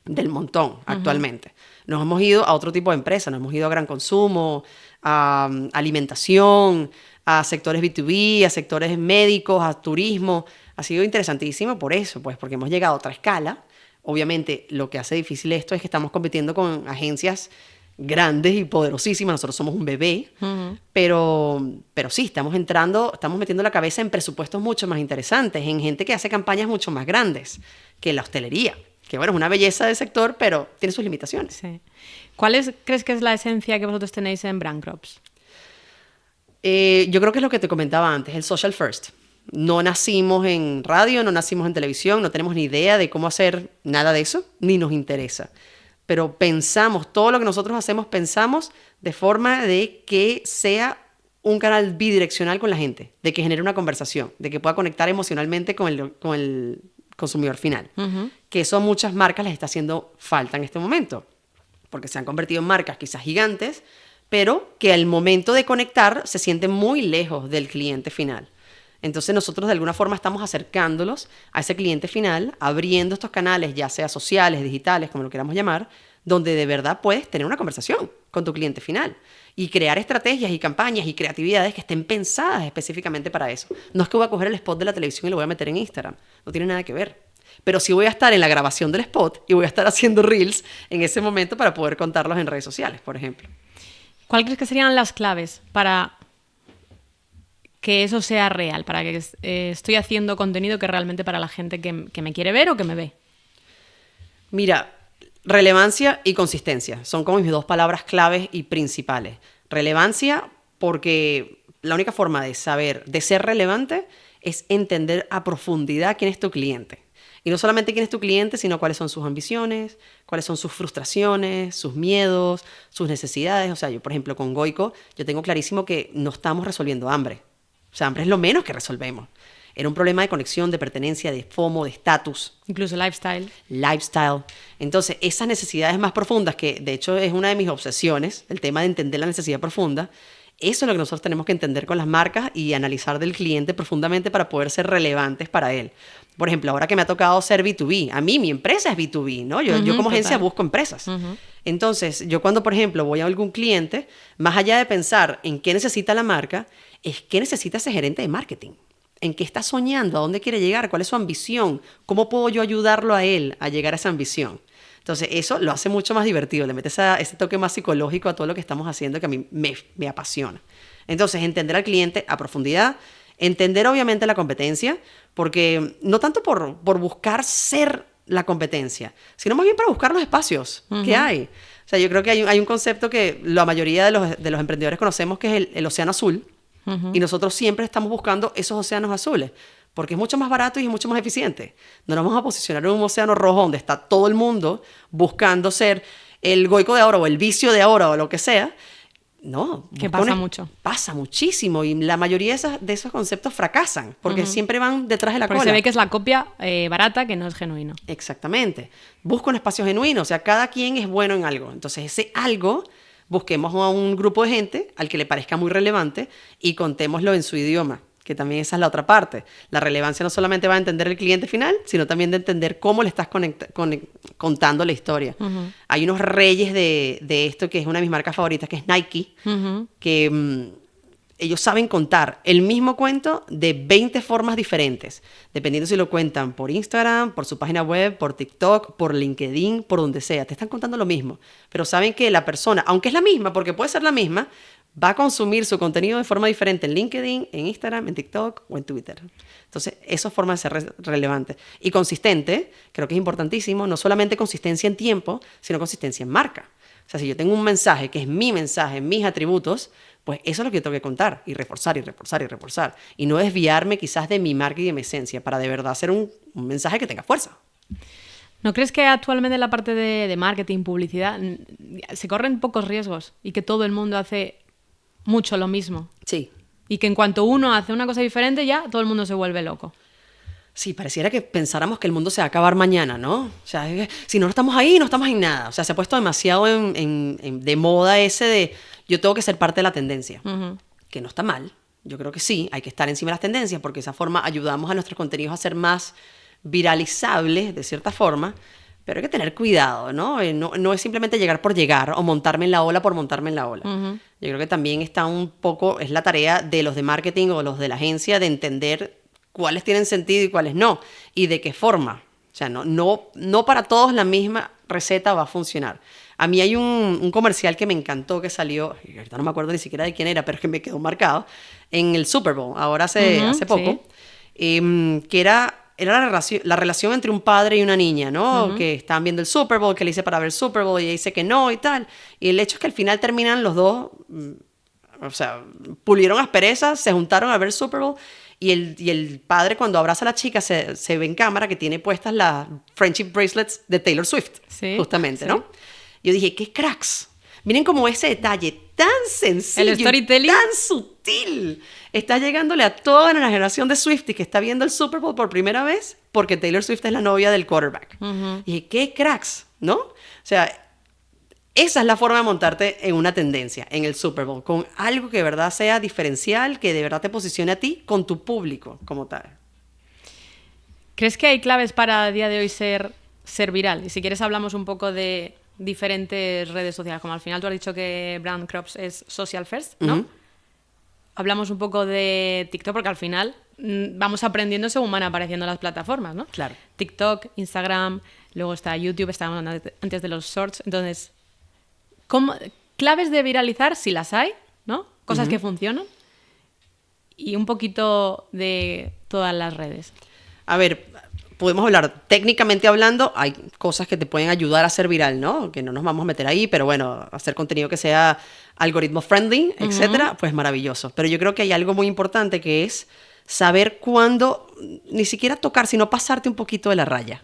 del montón actualmente. Nos hemos ido a otro tipo de empresas, nos hemos ido a gran consumo, a alimentación, a sectores B2B, a sectores médicos, a turismo. Ha sido interesantísimo por eso, pues, porque hemos llegado a otra escala. Obviamente, lo que hace difícil esto es que estamos compitiendo con agencias grandes y poderosísimas. Nosotros somos un bebé, pero sí, estamos metiendo la cabeza en presupuestos mucho más interesantes, en gente que hace campañas mucho más grandes que la hostelería. Que bueno, es una belleza del sector, pero tiene sus limitaciones. Sí. ¿Cuál crees que es la esencia que vosotros tenéis en Brand Crops? Yo creo que es lo que te comentaba antes, el social first. No nacimos en radio, no nacimos en televisión, no tenemos ni idea de cómo hacer nada de eso, ni nos interesa. Pero pensamos, todo lo que nosotros hacemos, pensamos de forma de que sea un canal bidireccional con la gente, de que genere una conversación, de que pueda conectar emocionalmente con el consumidor final. Que eso a muchas marcas les está haciendo falta en este momento, porque se han convertido en marcas quizás gigantes, pero que al momento de conectar se sienten muy lejos del cliente final. Entonces nosotros de alguna forma estamos acercándolos a ese cliente final, abriendo estos canales, ya sea sociales, digitales, como lo queramos llamar, donde de verdad puedes tener una conversación con tu cliente final y crear estrategias y campañas y creatividades que estén pensadas específicamente para eso. No es que voy a coger el spot de la televisión y lo voy a meter en Instagram, no tiene nada que ver. Pero sí voy a estar en la grabación del spot y voy a estar haciendo reels en ese momento para poder contarlos en redes sociales, por ejemplo. ¿Cuál crees que serían las claves para que eso sea real, para que estoy haciendo contenido que realmente para la gente que me quiere ver o que me ve? Mira, relevancia y consistencia son como mis 2 palabras claves y principales. Relevancia porque la única forma de ser relevante es entender a profundidad quién es tu cliente. Y no solamente quién es tu cliente, sino cuáles son sus ambiciones, cuáles son sus frustraciones, sus miedos, sus necesidades. O sea, yo, por ejemplo, con Goico, yo tengo clarísimo que no estamos resolviendo hambre. O sea, hambre es lo menos que resolvemos. Era un problema de conexión, de pertenencia, de FOMO, de estatus. Incluso lifestyle. Lifestyle. Entonces, esas necesidades más profundas, que de hecho es una de mis obsesiones, el tema de entender la necesidad profunda, Eso es lo que nosotros tenemos que entender con las marcas y analizar del cliente profundamente para poder ser relevantes para él. Por ejemplo, ahora que me ha tocado ser B2B, a mí mi empresa es B2B, ¿no? Yo como agencia busco empresas. Entonces, yo cuando, por ejemplo, voy a algún cliente, más allá de pensar en qué necesita la marca, es qué necesita ese gerente de marketing. En qué está soñando, a dónde quiere llegar, cuál es su ambición, cómo puedo yo ayudarlo a él a llegar a esa ambición. Entonces, eso lo hace mucho más divertido, le mete ese toque más psicológico a todo lo que estamos haciendo que a mí me apasiona. Entonces, entender al cliente a profundidad, entender obviamente la competencia, porque no tanto por buscar ser la competencia, sino más bien para buscar los espacios que hay. O sea, yo creo que hay un concepto que la mayoría de los emprendedores conocemos, que es el océano azul, y nosotros siempre estamos buscando esos océanos azules, porque es mucho más barato y es mucho más eficiente. No nos vamos a posicionar en un océano rojo donde está todo el mundo buscando ser el Goico de ahora o el Vicio de ahora o lo que sea. No. Que pasa mucho. Pasa muchísimo y la mayoría de esos conceptos fracasan porque siempre van detrás de la cola. Porque se ve que es la copia barata que no es genuino. Exactamente. Busca un espacio genuino, o sea, cada quien es bueno en algo. Entonces ese algo, busquemos a un grupo de gente al que le parezca muy relevante y contémoslo en su idioma, que también esa es la otra parte. La relevancia no solamente va a entender el cliente final, sino también de entender cómo le estás contando la historia. Hay unos reyes de esto, que es una de mis marcas favoritas, que es Nike, que ellos saben contar el mismo cuento de 20 formas diferentes, dependiendo si lo cuentan por Instagram, por su página web, por TikTok, por LinkedIn, por donde sea. Te están contando lo mismo, pero saben que la persona, aunque es la misma, porque puede ser la misma, va a consumir su contenido de forma diferente en LinkedIn, en Instagram, en TikTok o en Twitter. Entonces, eso es forma de ser relevante. Y consistente, creo que es importantísimo, no solamente consistencia en tiempo, sino consistencia en marca. O sea, si yo tengo un mensaje que es mi mensaje, mis atributos, pues eso es lo que yo tengo que contar y reforzar y reforzar y reforzar. Y no desviarme quizás de mi marca y de mi esencia para de verdad hacer un mensaje que tenga fuerza. ¿No crees que actualmente en la parte de marketing, publicidad, se corren pocos riesgos y que todo el mundo hace mucho lo mismo? Sí. Y que en cuanto uno hace una cosa diferente, ya todo el mundo se vuelve loco. Sí, pareciera que pensáramos que el mundo se va a acabar mañana, ¿no? O sea, si no estamos ahí, no estamos en nada. O sea, se ha puesto demasiado de moda ese de yo tengo que ser parte de la tendencia, que no está mal. Yo creo que sí, hay que estar encima de las tendencias porque de esa forma ayudamos a nuestros contenidos a ser más viralizables, de cierta forma, pero hay que tener cuidado, ¿no? No es simplemente llegar por llegar o montarme en la ola por montarme en la ola. Yo creo que también está un poco, es la tarea de los de marketing o los de la agencia de entender cuáles tienen sentido y cuáles no, y de qué forma. O sea, no para todos la misma receta va a funcionar. A mí hay un comercial que me encantó que salió, ahorita no me acuerdo ni siquiera de quién era, pero es que me quedó marcado, en el Super Bowl, ahora hace poco, que era la relación entre un padre y una niña, ¿no? Que estaban viendo el Super Bowl, que le dice para ver el Super Bowl, y ella dice que no y tal. Y el hecho es que al final terminan los dos, o sea, pulieron asperezas, se juntaron a ver el Super Bowl. Y el padre, cuando abraza a la chica, se ve en cámara que tiene puestas las friendship bracelets de Taylor Swift, justamente, ¿no? Yo dije, qué cracks. Miren cómo ese detalle tan sencillo, el storytelling, tan sutil, está llegándole a toda la generación de Swifties que está viendo el Super Bowl por primera vez porque Taylor Swift es la novia del quarterback. Y dije, qué cracks, ¿no? O sea, esa es la forma de montarte en una tendencia, en el Super Bowl, con algo que de verdad sea diferencial, que de verdad te posicione a ti con tu público como tal. ¿Crees que hay claves para a día de hoy ser viral? Y si quieres hablamos un poco de diferentes redes sociales, como al final tú has dicho que Brand Crops es social first, ¿no? Hablamos un poco de TikTok porque al final vamos aprendiendo según van apareciendo las plataformas, ¿no? Claro. TikTok, Instagram, luego está YouTube, estábamos hablando antes de los shorts, entonces claves de viralizar, si las hay, ¿no? Cosas que funcionan y un poquito de todas las redes. A ver, podemos hablar, técnicamente hablando, hay cosas que te pueden ayudar a ser viral, ¿no? Que no nos vamos a meter ahí, pero bueno, hacer contenido que sea algoritmo friendly, etcétera, pues maravilloso. Pero yo creo que hay algo muy importante que es saber cuándo, ni siquiera tocar, sino pasarte un poquito de la raya.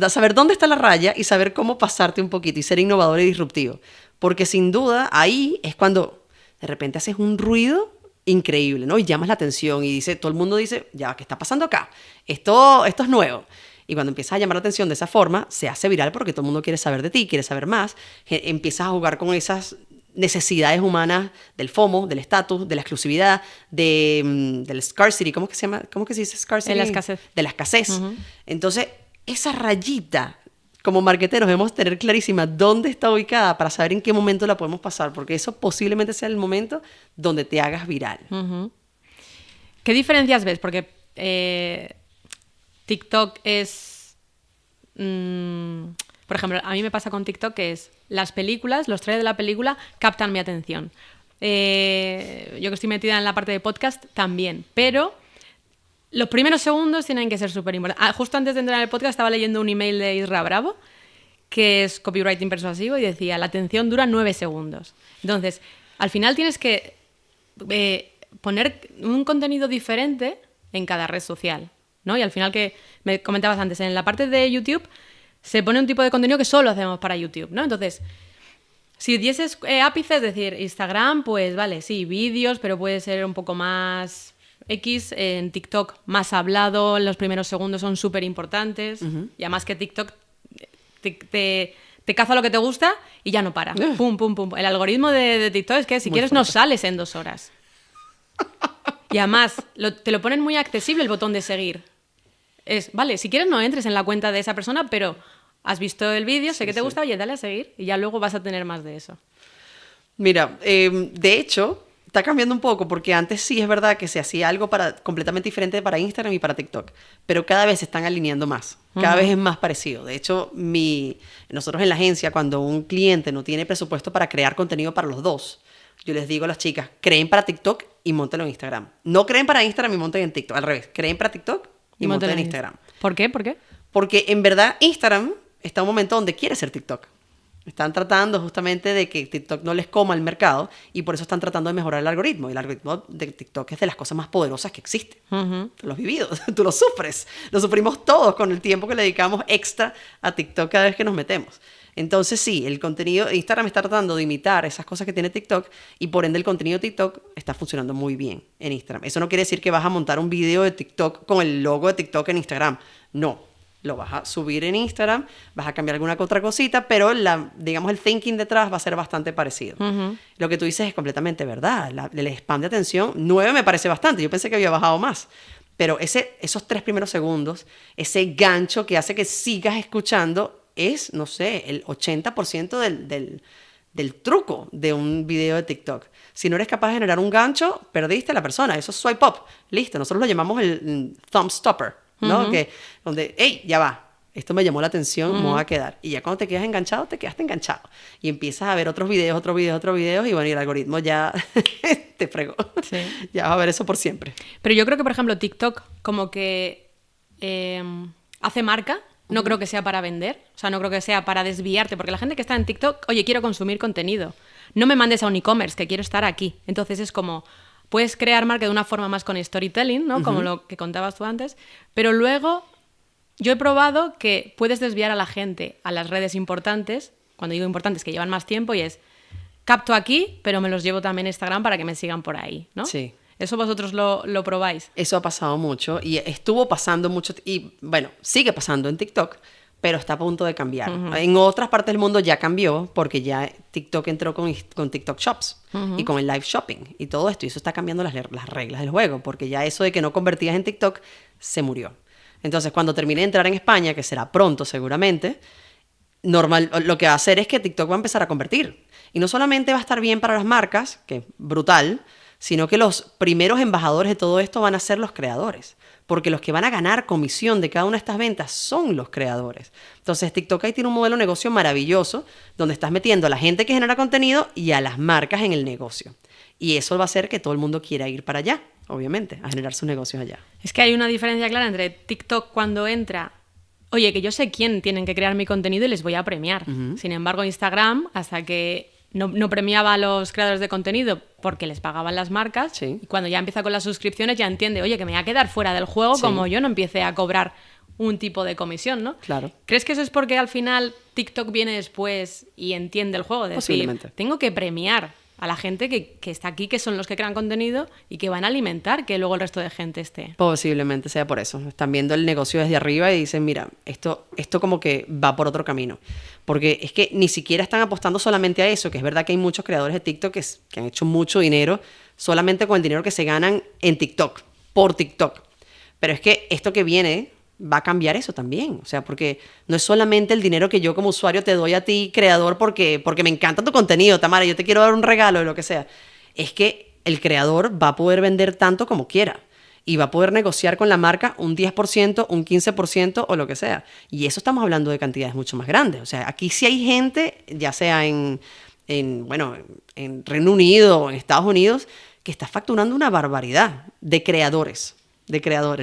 Saber dónde está la raya y saber cómo pasarte un poquito y ser innovador y disruptivo. Porque sin duda ahí es cuando de repente haces un ruido increíble, ¿no? Y llamas la atención y todo el mundo dice, ya, ¿qué está pasando acá? Esto es nuevo. Y cuando empiezas a llamar la atención de esa forma, se hace viral porque todo el mundo quiere saber de ti, quiere saber más. Empiezas a jugar con esas necesidades humanas del FOMO, del estatus, de la exclusividad, del scarcity, ¿cómo que se llama? ¿Cómo que se dice scarcity? De la escasez. De la escasez. Entonces, esa rayita, como marqueteros, debemos tener clarísima dónde está ubicada para saber en qué momento la podemos pasar, porque eso posiblemente sea el momento donde te hagas viral. ¿Qué diferencias ves? Porque TikTok es... por ejemplo, a mí me pasa con TikTok que es las películas, los trailers de la película captan mi atención. Yo que estoy metida en la parte de podcast también, pero los primeros segundos tienen que ser súper importantes. Justo antes de entrar en el podcast estaba leyendo un email de Isra Bravo, que es copywriting persuasivo, y decía, la atención dura 9 segundos. Entonces, al final tienes que poner un contenido diferente en cada red social, ¿no? Y al final, que me comentabas antes, en la parte de YouTube se pone un tipo de contenido que solo hacemos para YouTube, ¿no? Entonces, si dieses ápices, es decir, Instagram, pues vale, sí, vídeos, pero puede ser un poco más X. En TikTok, más hablado, los primeros segundos son súper importantes. Y además que TikTok te caza lo que te gusta y ya no para. Pum, pum, pum. El algoritmo de TikTok es que si quieres no sales en 2 horas. Y además, te lo ponen muy accesible el botón de seguir. Vale, si quieres no entres en la cuenta de esa persona, pero has visto el vídeo, sé que te gusta, oye, dale a seguir y ya luego vas a tener más de eso. Mira, de hecho, está cambiando un poco, porque antes sí es verdad que se hacía algo completamente diferente para Instagram y para TikTok, pero cada vez se están alineando más, cada vez es más parecido. De hecho, nosotros en la agencia, cuando un cliente no tiene presupuesto para crear contenido para los dos, yo les digo a las chicas, creen para TikTok y móntenlo en Instagram. No creen para Instagram y monten en TikTok, al revés, creen para TikTok y monten en Instagram. ¿Por qué? ¿Por qué? Porque en verdad Instagram está en un momento donde quiere ser TikTok. Están tratando justamente de que TikTok no les coma el mercado y por eso están tratando de mejorar el algoritmo. Y el algoritmo de TikTok es de las cosas más poderosas que existen. Tú lo has vivido, tú lo sufres. Lo sufrimos todos con el tiempo que le dedicamos extra a TikTok cada vez que nos metemos. Entonces sí, el contenido, Instagram está tratando de imitar esas cosas que tiene TikTok y por ende el contenido de TikTok está funcionando muy bien en Instagram. Eso no quiere decir que vas a montar un video de TikTok con el logo de TikTok en Instagram. No, lo vas a subir en Instagram, vas a cambiar alguna que otra cosita, pero digamos el thinking detrás va a ser bastante parecido. Lo que tú dices es completamente verdad. El spam de atención, 9 me parece bastante. Yo pensé que había bajado más. Pero esos 3 primeros segundos, ese gancho que hace que sigas escuchando es, no sé, el 80% del truco de un video de TikTok. Si no eres capaz de generar un gancho, perdiste a la persona. Eso es swipe up. Listo. Nosotros lo llamamos el thumb stopper, ¿no? Donde, hey, ya va. Esto me llamó la atención, me voy a quedar. Y ya cuando te quedas enganchado, te quedaste enganchado. Y empiezas a ver otros videos, y bueno, y el algoritmo ya te fregó. Sí. Ya vas a ver eso por siempre. Pero yo creo que, por ejemplo, TikTok como que hace marca. No creo que sea para vender, o sea, no creo que sea para desviarte, porque la gente que está en TikTok, oye, quiero consumir contenido. No me mandes a un e-commerce, que quiero estar aquí. Entonces es como, puedes crear marca de una forma más con storytelling, ¿no? Como lo que contabas tú antes, pero luego yo he probado que puedes desviar a la gente a las redes importantes, cuando digo importantes, que llevan más tiempo, y es, capto aquí, pero me los llevo también a Instagram para que me sigan por ahí, ¿no? Sí. ¿Eso vosotros lo probáis? Eso ha pasado mucho y estuvo pasando mucho y bueno, sigue pasando en TikTok, pero está a punto de cambiar. En otras partes del mundo ya cambió porque ya TikTok entró con TikTok Shops y con el live shopping y todo esto, y eso está cambiando las reglas del juego, porque ya eso de que no convertías en TikTok se murió. Entonces, cuando termine de entrar en España, que será pronto seguramente, lo que va a hacer es que TikTok va a empezar a convertir. Y no solamente va a estar bien para las marcas, que es brutal, sino que los primeros embajadores de todo esto van a ser los creadores, porque los que van a ganar comisión de cada una de estas ventas son los creadores. Entonces TikTok ahí tiene un modelo de negocio maravilloso, donde estás metiendo a la gente que genera contenido y a las marcas en el negocio. Y eso va a hacer que todo el mundo quiera ir para allá, obviamente, a generar sus negocios allá. Es que hay una diferencia clara entre TikTok cuando entra, oye, que yo sé quién tienen que crear mi contenido y les voy a premiar. Sin embargo, Instagram, hasta que no premiaba a los creadores de contenido porque les pagaban las marcas, sí. Y cuando ya empieza con las suscripciones ya entiende, oye, que me voy a quedar fuera del juego, sí. Como yo no empiece a cobrar un tipo de comisión, ¿no? Claro. ¿Crees que eso es porque al final TikTok viene después y entiende el juego? De posiblemente. Decir, tengo que premiar a la gente que está aquí, que son los que crean contenido y que van a alimentar que luego el resto de gente esté. Posiblemente sea por eso. Están viendo el negocio desde arriba y dicen, mira, esto como que va por otro camino. Porque es que ni siquiera están apostando solamente a eso, que es verdad que hay muchos creadores de TikTok que han hecho mucho dinero solamente con el dinero que se ganan en TikTok, por TikTok. Pero es que esto que viene va a cambiar eso también. O sea, porque no es solamente el dinero que yo como usuario te doy a ti, creador, porque me encanta tu contenido, Tamara, yo te quiero dar un regalo o lo que sea. Es que el creador va a poder vender tanto como quiera y va a poder negociar con la marca un 10%, un 15% o lo que sea. Y eso estamos hablando de cantidades mucho más grandes. O sea, aquí sí hay gente, ya sea en Reino Unido o en Estados Unidos, que está facturando una barbaridad de creadores,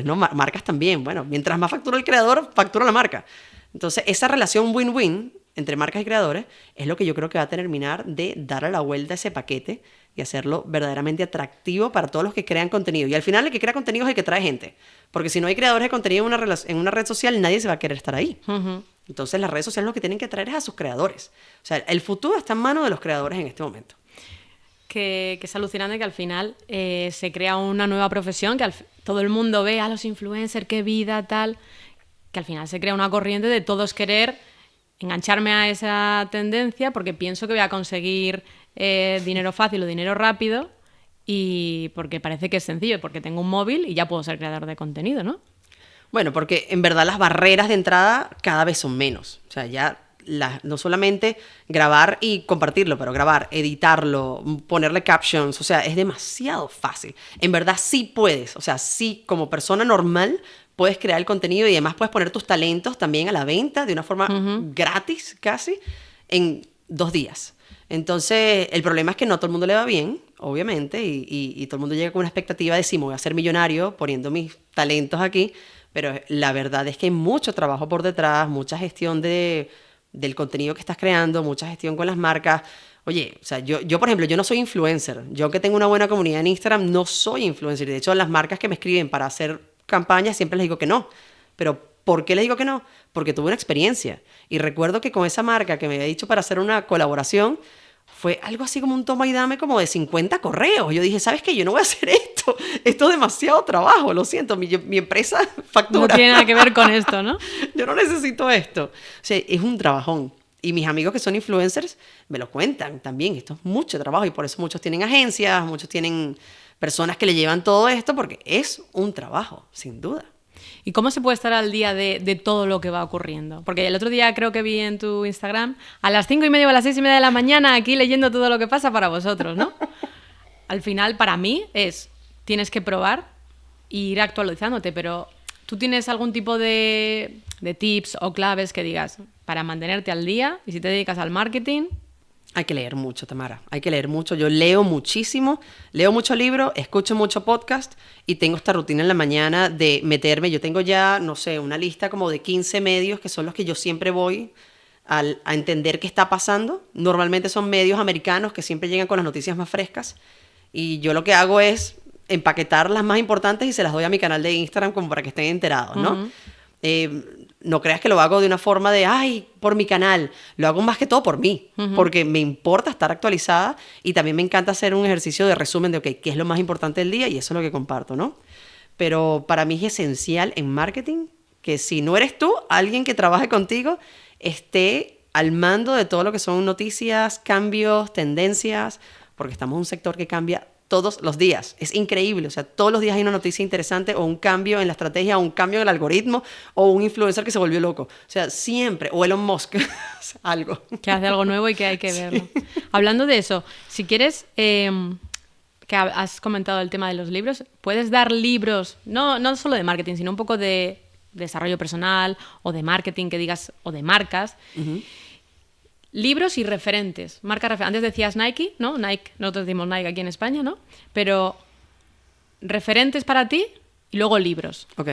¿no? Marcas también. Bueno, mientras más factura el creador, factura la marca. Entonces, esa relación win-win entre marcas y creadores es lo que yo creo que va a terminar de darle la vuelta a ese paquete y hacerlo verdaderamente atractivo para todos los que crean contenido. Y al final el que crea contenido es el que trae gente. Porque si no hay creadores de contenido en una red social, nadie se va a querer estar ahí. Uh-huh. Entonces las redes sociales lo que tienen que traer es a sus creadores. O sea, el futuro está en manos de los creadores en este momento. Que es alucinante que al final se crea una nueva profesión, que todo el mundo ve a los influencers, qué vida, tal, que al final se crea una corriente de todos querer engancharme a esa tendencia porque pienso que voy a conseguir dinero fácil o dinero rápido y porque parece que es sencillo, porque tengo un móvil y ya puedo ser creador de contenido, ¿no? Bueno, porque en verdad las barreras de entrada cada vez son menos. O sea, ya no solamente grabar y compartirlo, pero grabar, editarlo, ponerle captions, o sea, es demasiado fácil. En verdad sí puedes, o sea, sí como persona normal puedes crear el contenido y además puedes poner tus talentos también a la venta de una forma gratis casi en 2 días. Entonces, el problema es que no todo el mundo le va bien, obviamente, y todo el mundo llega con una expectativa de sí, me voy a ser millonario poniendo mis talentos aquí, pero la verdad es que hay mucho trabajo por detrás, mucha gestión del contenido que estás creando, mucha gestión con las marcas. Oye, o sea, yo por ejemplo, yo no soy influencer. Yo que tengo una buena comunidad en Instagram, no soy influencer. De hecho, las marcas que me escriben para hacer campañas siempre les digo que no. Pero ¿por qué les digo que no? Porque tuve una experiencia. Y recuerdo que con esa marca que me había dicho para hacer una colaboración, fue algo así como un toma y dame como de 50 correos. Yo dije, ¿sabes qué? Yo no voy a hacer esto. Esto es demasiado trabajo, lo siento. Mi empresa factura. No tiene nada que ver con esto, ¿no? Yo no necesito esto. O sea, es un trabajón. Y mis amigos que son influencers me lo cuentan también. Esto es mucho trabajo y por eso muchos tienen agencias, muchos tienen personas que le llevan todo esto porque es un trabajo, sin duda. ¿Y cómo se puede estar al día de todo lo que va ocurriendo? Porque el otro día creo que vi en tu Instagram a las 5:30 o a las 6:30 de la mañana aquí leyendo todo lo que pasa para vosotros, ¿no? Al final, para mí, tienes que probar e ir actualizándote, pero ¿tú tienes algún tipo de tips o claves que digas para mantenerte al día? Y si te dedicas al marketing... Hay que leer mucho, Tamara. Hay que leer mucho. Yo leo muchísimo, leo mucho libro, escucho mucho podcast y tengo esta rutina en la mañana de meterme. Yo tengo ya, no sé, una lista como de 15 medios que son los que yo siempre voy a entender qué está pasando. Normalmente son medios americanos que siempre llegan con las noticias más frescas y yo lo que hago es empaquetar las más importantes y se las doy a mi canal de Instagram como para que estén enterados, ¿no? No creas que lo hago de una forma de, ay, por mi canal. Lo hago más que todo por mí, porque me importa estar actualizada y también me encanta hacer un ejercicio de resumen de, ok, qué es lo más importante del día y eso es lo que comparto, ¿no? Pero para mí es esencial en marketing que si no eres tú, alguien que trabaje contigo esté al mando de todo lo que son noticias, cambios, tendencias, porque estamos en un sector que cambia todos los días. Es increíble. O sea, todos los días hay una noticia interesante o un cambio en la estrategia o un cambio en el algoritmo o un influencer que se volvió loco. O sea, siempre. O Elon Musk. Algo. Que hace algo nuevo y que hay que verlo. Sí. Hablando de eso, si quieres, que has comentado el tema de los libros, puedes dar libros, no solo de marketing, sino un poco de desarrollo personal o de marketing que digas, o de marcas. Libros y referentes. Antes decías Nike, ¿no? Nike, nosotros decimos Nike aquí en España, ¿no? Pero referentes para ti y luego libros. Ok.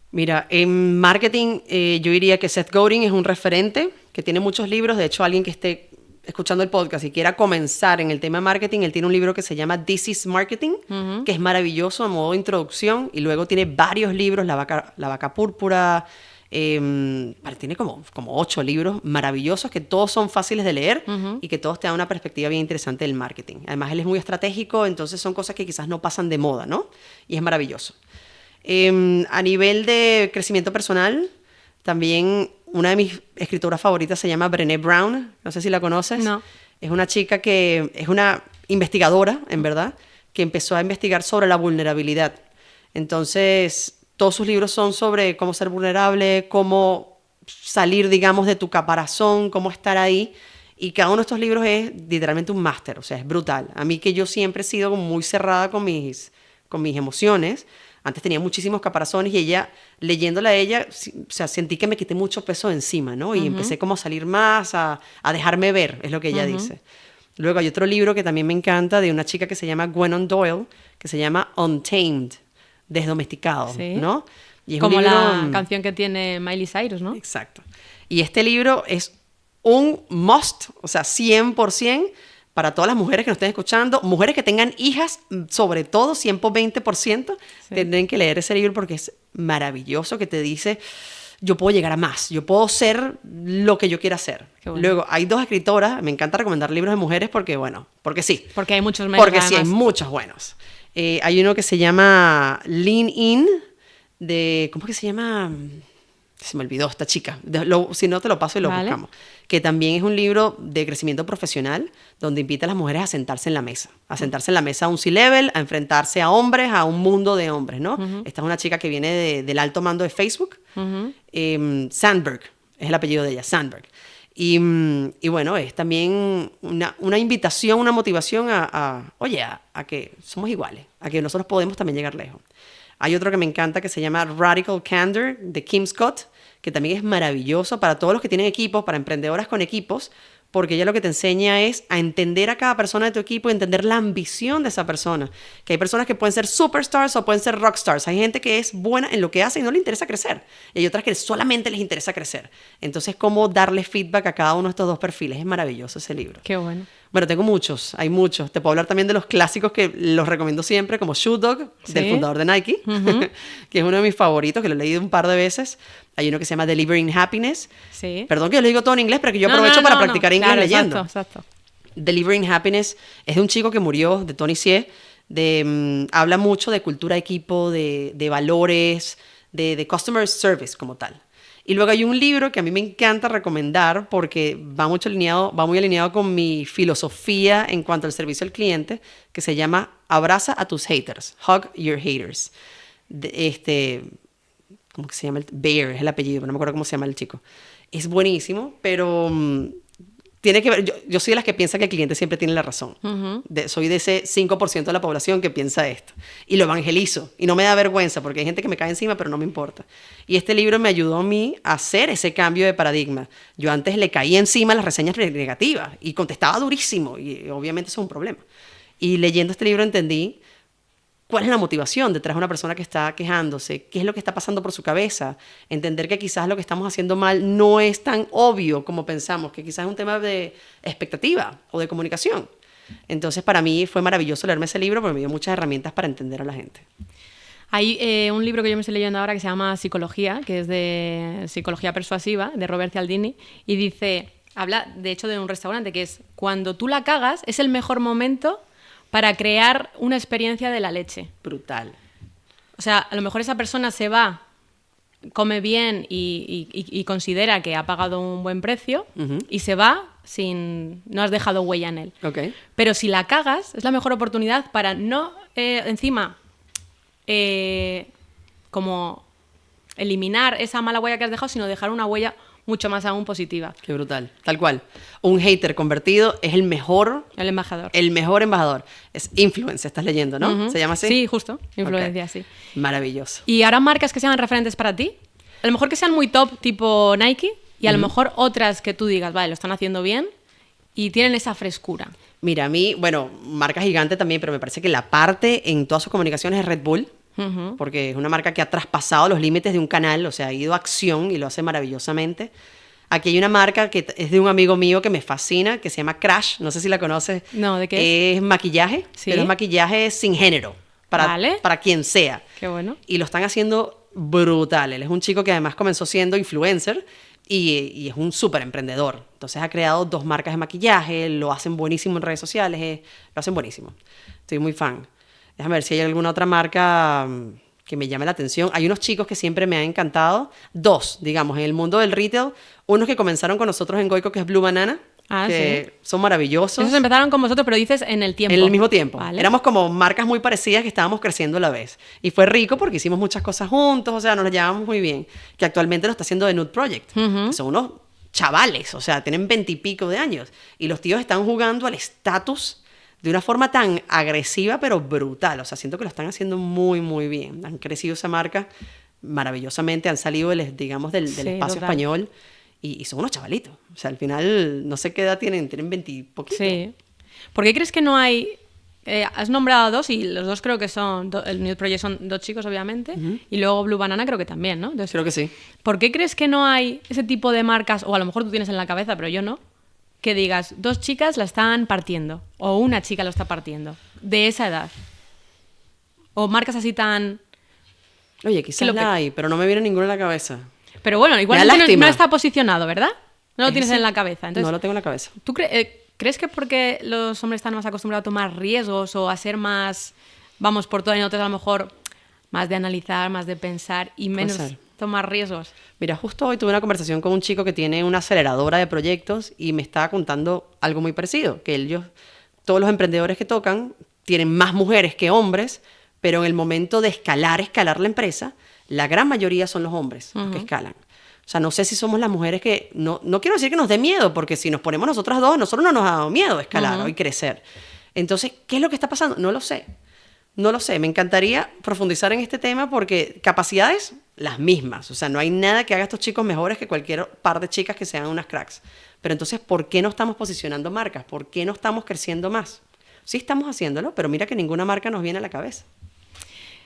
Mira, en marketing yo diría que Seth Godin es un referente que tiene muchos libros. De hecho, alguien que esté escuchando el podcast y quiera comenzar en el tema de marketing, él tiene un libro que se llama This is Marketing, que es maravilloso a modo de introducción. Y luego tiene varios libros, La vaca púrpura, Tiene como 8 libros maravillosos que todos son fáciles de leer y que todos te dan una perspectiva bien interesante del marketing. Además, él es muy estratégico, entonces son cosas que quizás no pasan de moda, ¿no? Y es maravilloso. A nivel de crecimiento personal, también una de mis escritoras favoritas se llama Brené Brown. No sé si la conoces. No. Es una chica que es una investigadora, en verdad, que empezó a investigar sobre la vulnerabilidad. Entonces, todos sus libros son sobre cómo ser vulnerable, cómo salir, digamos, de tu caparazón, cómo estar ahí. Y cada uno de estos libros es literalmente un máster, o sea, es brutal. A mí, que yo siempre he sido como muy cerrada con mis emociones. Antes tenía muchísimos caparazones y ella, leyéndola a ella, o sea, sentí que me quité mucho peso de encima, ¿no? Y empecé como a salir más, a dejarme ver, es lo que ella dice. Luego hay otro libro que también me encanta, de una chica que se llama Gwennon Doyle, que se llama Untamed, desdomesticado, ¿sí? ¿no? Y es como un libro, la canción que tiene Miley Cyrus, ¿no? Exacto. Y este libro es un must, o sea, 100% para todas las mujeres que nos estén escuchando, mujeres que tengan hijas, sobre todo 120%, tendrán que leer ese libro porque es maravilloso, que te dice, yo puedo llegar a más, yo puedo ser lo que yo quiera ser. Bueno. Luego, hay 2 escritoras, me encanta recomendar libros de mujeres porque sí. Porque hay muchos menos. Porque sí, hay muchos buenos. Hay uno que se llama Lean In, ¿cómo es que se llama? Se me olvidó esta chica. Si no, te lo paso y lo buscamos. Que también es un libro de crecimiento profesional donde invita a las mujeres a sentarse en la mesa. A sentarse en la mesa a un C-level, a enfrentarse a hombres, a un mundo de hombres, ¿no? Esta es una chica que viene del alto mando de Facebook. Sandberg es el apellido de ella, Sandberg. Y bueno, es también una invitación, una motivación a que somos iguales, a que nosotros podemos también llegar lejos. Hay otro que me encanta que se llama Radical Candor, de Kim Scott, que también es maravilloso para todos los que tienen equipos, para emprendedoras con equipos, porque ella lo que te enseña es a entender a cada persona de tu equipo y entender la ambición de esa persona. Que hay personas que pueden ser superstars o pueden ser rockstars. Hay gente que es buena en lo que hace y no le interesa crecer. Y hay otras que solamente les interesa crecer. Entonces, cómo darle feedback a cada uno de estos 2 perfiles. Es maravilloso ese libro. Qué bueno. Bueno, tengo muchos, hay muchos. Te puedo hablar también de los clásicos que los recomiendo siempre, como Shoe Dog, del fundador de Nike, que es uno de mis favoritos, que lo he leído un par de veces. Hay uno que se llama Delivering Happiness. Sí. Perdón que yo lo digo todo en inglés, pero que yo aprovecho para practicar inglés leyendo. Exacto. Delivering Happiness es de un chico que murió, de Tony Hsieh. Habla mucho de cultura de equipo, de valores, de customer service como tal. Y luego hay un libro que a mí me encanta recomendar porque va muy alineado con mi filosofía en cuanto al servicio al cliente, que se llama Abraza a tus haters, Hug Your Haters. ¿Cómo que se llama? Bear es el apellido, pero no me acuerdo cómo se llama el chico. Es buenísimo, pero tiene que ver, yo soy de las que piensa que el cliente siempre tiene la razón. Soy de ese 5% de la población que piensa esto. Y lo evangelizo. Y no me da vergüenza, porque hay gente que me cae encima, pero no me importa. Y este libro me ayudó a mí a hacer ese cambio de paradigma. Yo antes le caía encima las reseñas negativas y contestaba durísimo. Y obviamente eso es un problema. Y leyendo este libro entendí cuál es la motivación detrás de una persona que está quejándose, qué es lo que está pasando por su cabeza, entender que quizás lo que estamos haciendo mal no es tan obvio como pensamos, que quizás es un tema de expectativa o de comunicación. Entonces, para mí fue maravilloso leerme ese libro porque me dio muchas herramientas para entender a la gente. Hay un libro que yo me estoy leyendo ahora que se llama Psicología, que es de psicología persuasiva, de Robert Cialdini, y habla de hecho de un restaurante, que es cuando tú la cagas, es el mejor momento para crear una experiencia de la leche. Brutal. O sea, a lo mejor esa persona se va, come bien y considera que ha pagado un buen precio y se va no has dejado huella en él. Okay. Pero si la cagas, es la mejor oportunidad para no, como eliminar esa mala huella que has dejado, sino dejar una huella mucho más aún positiva. Qué brutal, tal cual. Un hater convertido es el mejor... El embajador. El mejor embajador. Es influence, estás leyendo, ¿no? ¿Se llama así? Sí, justo. Influencia, sí. Maravilloso. ¿Y ahora marcas que sean referentes para ti? A lo mejor que sean muy top, tipo Nike, y a lo mejor otras que tú digas, vale, lo están haciendo bien y tienen esa frescura. Mira, a mí, marca gigante también, pero me parece que la parte en todas sus comunicaciones es Red Bull. Porque es una marca que ha traspasado los límites de un canal, o sea, ha ido a acción y lo hace maravillosamente. Aquí hay una marca que es de un amigo mío que me fascina, que se llama Crash, no sé si la conoces. No, ¿de qué es? Es maquillaje, ¿Sí? pero es maquillaje sin género, para quien sea. Qué bueno. Y lo están haciendo brutal. Él es un chico que además comenzó siendo influencer y es un súper emprendedor. Entonces ha creado 2 marcas de maquillaje, lo hacen buenísimo en redes sociales, lo hacen buenísimo. Estoy muy fan. Déjame ver si hay alguna otra marca que me llame la atención. Hay unos chicos que siempre me han encantado. 2, digamos, en el mundo del retail. Unos que comenzaron con nosotros en Goico, que es Blue Banana. Que sí, son maravillosos. Esos empezaron con vosotros, pero dices en el tiempo. En el mismo tiempo. Vale. Éramos como marcas muy parecidas que estábamos creciendo a la vez. Y fue rico porque hicimos muchas cosas juntos, o sea, nos las llevamos muy bien. Que actualmente lo está haciendo The Nude Project. Que son unos chavales, o sea, tienen 20 y pico de años. Y los tíos están jugando al estatus de una forma tan agresiva, pero brutal. O sea, siento que lo están haciendo muy, muy bien. Han crecido esa marca maravillosamente, han salido, digamos, del espacio español. Y son unos chavalitos. O sea, al final, no sé qué edad tienen 20 y poquito. Sí. ¿Por qué crees que no hay...? Has nombrado 2 y los 2 creo que son... el Nude Project son 2 chicos, obviamente, y luego Blue Banana creo que también, ¿no? Entonces, creo que sí. ¿Por qué crees que no hay ese tipo de marcas, o a lo mejor tú tienes en la cabeza, pero yo no, que digas, 2 chicas la están partiendo, o una chica lo está partiendo, de esa edad? O marcas así tan... Oye, quizás la hay, pero no me viene ninguna en la cabeza. Pero bueno, igual no está posicionado, ¿verdad? No lo tienes en la cabeza. Entonces, no lo tengo en la cabeza. ¿Tú crees que porque los hombres están más acostumbrados a tomar riesgos o a ser más, vamos por todo y nosotros a lo mejor más de analizar, más de pensar y menos tomar riesgos? Mira, justo hoy tuve una conversación con un chico que tiene una aceleradora de proyectos y me estaba contando algo muy parecido, que todos los emprendedores que tocan tienen más mujeres que hombres, pero en el momento de escalar la empresa, la gran mayoría son los hombres los que escalan. O sea, no sé si somos las mujeres que... No quiero decir que nos dé miedo, porque si nos ponemos nosotras 2, nosotros no nos ha dado miedo escalar y crecer. Entonces, ¿qué es lo que está pasando? No lo sé. No lo sé. Me encantaría profundizar en este tema porque capacidades, las mismas. O sea, no hay nada que haga a estos chicos mejores que cualquier par de chicas que sean unas cracks. Pero entonces, ¿por qué no estamos posicionando marcas? ¿Por qué no estamos creciendo más? Sí estamos haciéndolo, pero mira que ninguna marca nos viene a la cabeza.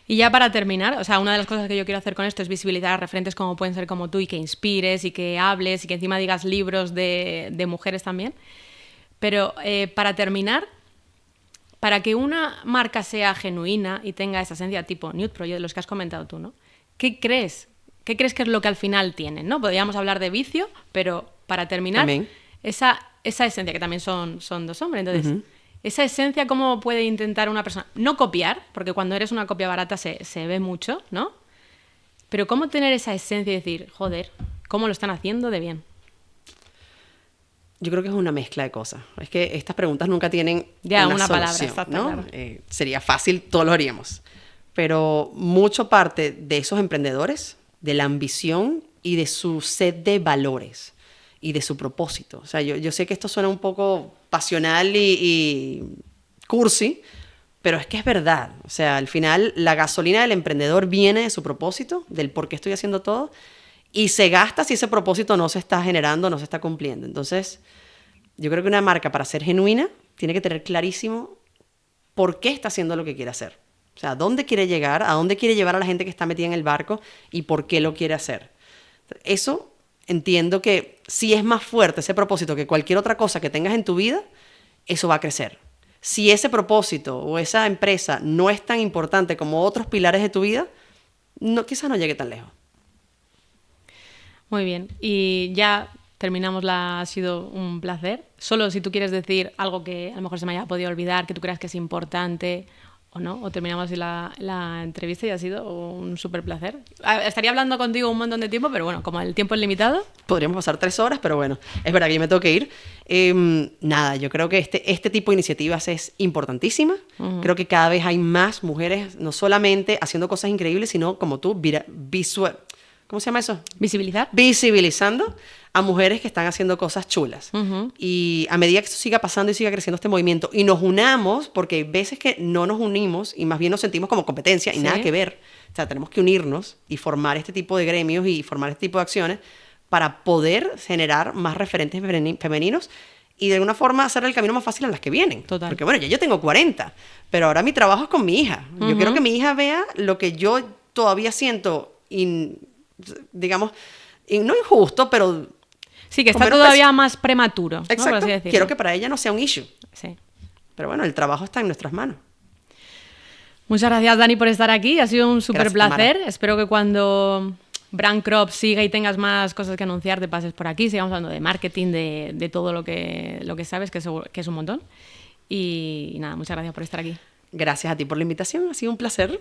Y ya para terminar, o sea, una de las cosas que yo quiero hacer con esto es visibilizar a referentes como pueden ser como tú y que inspires y que hables y que encima digas libros de mujeres también. Pero para terminar, para que una marca sea genuina y tenga esa esencia tipo Nude Project, los que has comentado tú, ¿no? ¿Qué crees? ¿Qué crees que es lo que al final tienen, ¿no? Podríamos hablar de vicio, pero para terminar, esa esencia, que también son 2 hombres, entonces... Esa esencia, ¿cómo puede intentar una persona? No copiar, porque cuando eres una copia barata se ve mucho, ¿no? Pero ¿cómo tener esa esencia y decir, joder, cómo lo están haciendo de bien? Yo creo que es una mezcla de cosas. Es que estas preguntas nunca tienen una solución, palabra, ¿no? Claro. Sería fácil, todos lo haríamos. Pero mucho parte de esos emprendedores, de la ambición y de su sed de valores y de su propósito. O sea, yo sé que esto suena un poco pasional y cursi, pero es que es verdad. O sea, al final la gasolina del emprendedor viene de su propósito, del por qué estoy haciendo todo, y se gasta si ese propósito no se está generando, no se está cumpliendo. Entonces, yo creo que una marca, para ser genuina, tiene que tener clarísimo por qué está haciendo lo que quiere hacer. O sea, a dónde quiere llegar, a dónde quiere llevar a la gente que está metida en el barco y por qué lo quiere hacer. Eso... Entiendo que si es más fuerte ese propósito que cualquier otra cosa que tengas en tu vida, eso va a crecer. Si ese propósito o esa empresa no es tan importante como otros pilares de tu vida, quizás no llegue tan lejos. Muy bien. Y ya terminamos. Ha sido un placer. Solo si tú quieres decir algo que a lo mejor se me haya podido olvidar, que tú creas que es importante... o no, o terminamos así la entrevista y ha sido un súper placer. Estaría hablando contigo un montón de tiempo, pero bueno, como el tiempo es limitado... Podríamos pasar 3 horas, pero bueno, es verdad que yo me tengo que ir. Nada, yo creo que este tipo de iniciativas es importantísima. Creo que cada vez hay más mujeres, no solamente haciendo cosas increíbles, sino como tú, ¿cómo se llama eso? Visibilizar. Visibilizando a mujeres que están haciendo cosas chulas. Y a medida que esto siga pasando y siga creciendo este movimiento y nos unamos, porque hay veces que no nos unimos y más bien nos sentimos como competencia y nada que ver. O sea, tenemos que unirnos y formar este tipo de gremios y formar este tipo de acciones para poder generar más referentes femeninos y de alguna forma hacer el camino más fácil a las que vienen. Total. Porque bueno, ya yo tengo 40, pero ahora mi trabajo es con mi hija. Yo quiero que mi hija vea lo que yo todavía siento, digamos, no injusto, pero... Sí, que está todavía más prematuro. Exacto. ¿No? Por así decirlo. Quiero que para ella no sea un issue. Sí. Pero bueno, el trabajo está en nuestras manos. Muchas gracias, Dani, por estar aquí. Ha sido un súper placer. Tamara. Espero que cuando Brand Crop siga y tengas más cosas que anunciar, te pases por aquí. Sigamos hablando de marketing, de todo lo que sabes, que es un montón. Y nada, muchas gracias por estar aquí. Gracias a ti por la invitación. Ha sido un placer.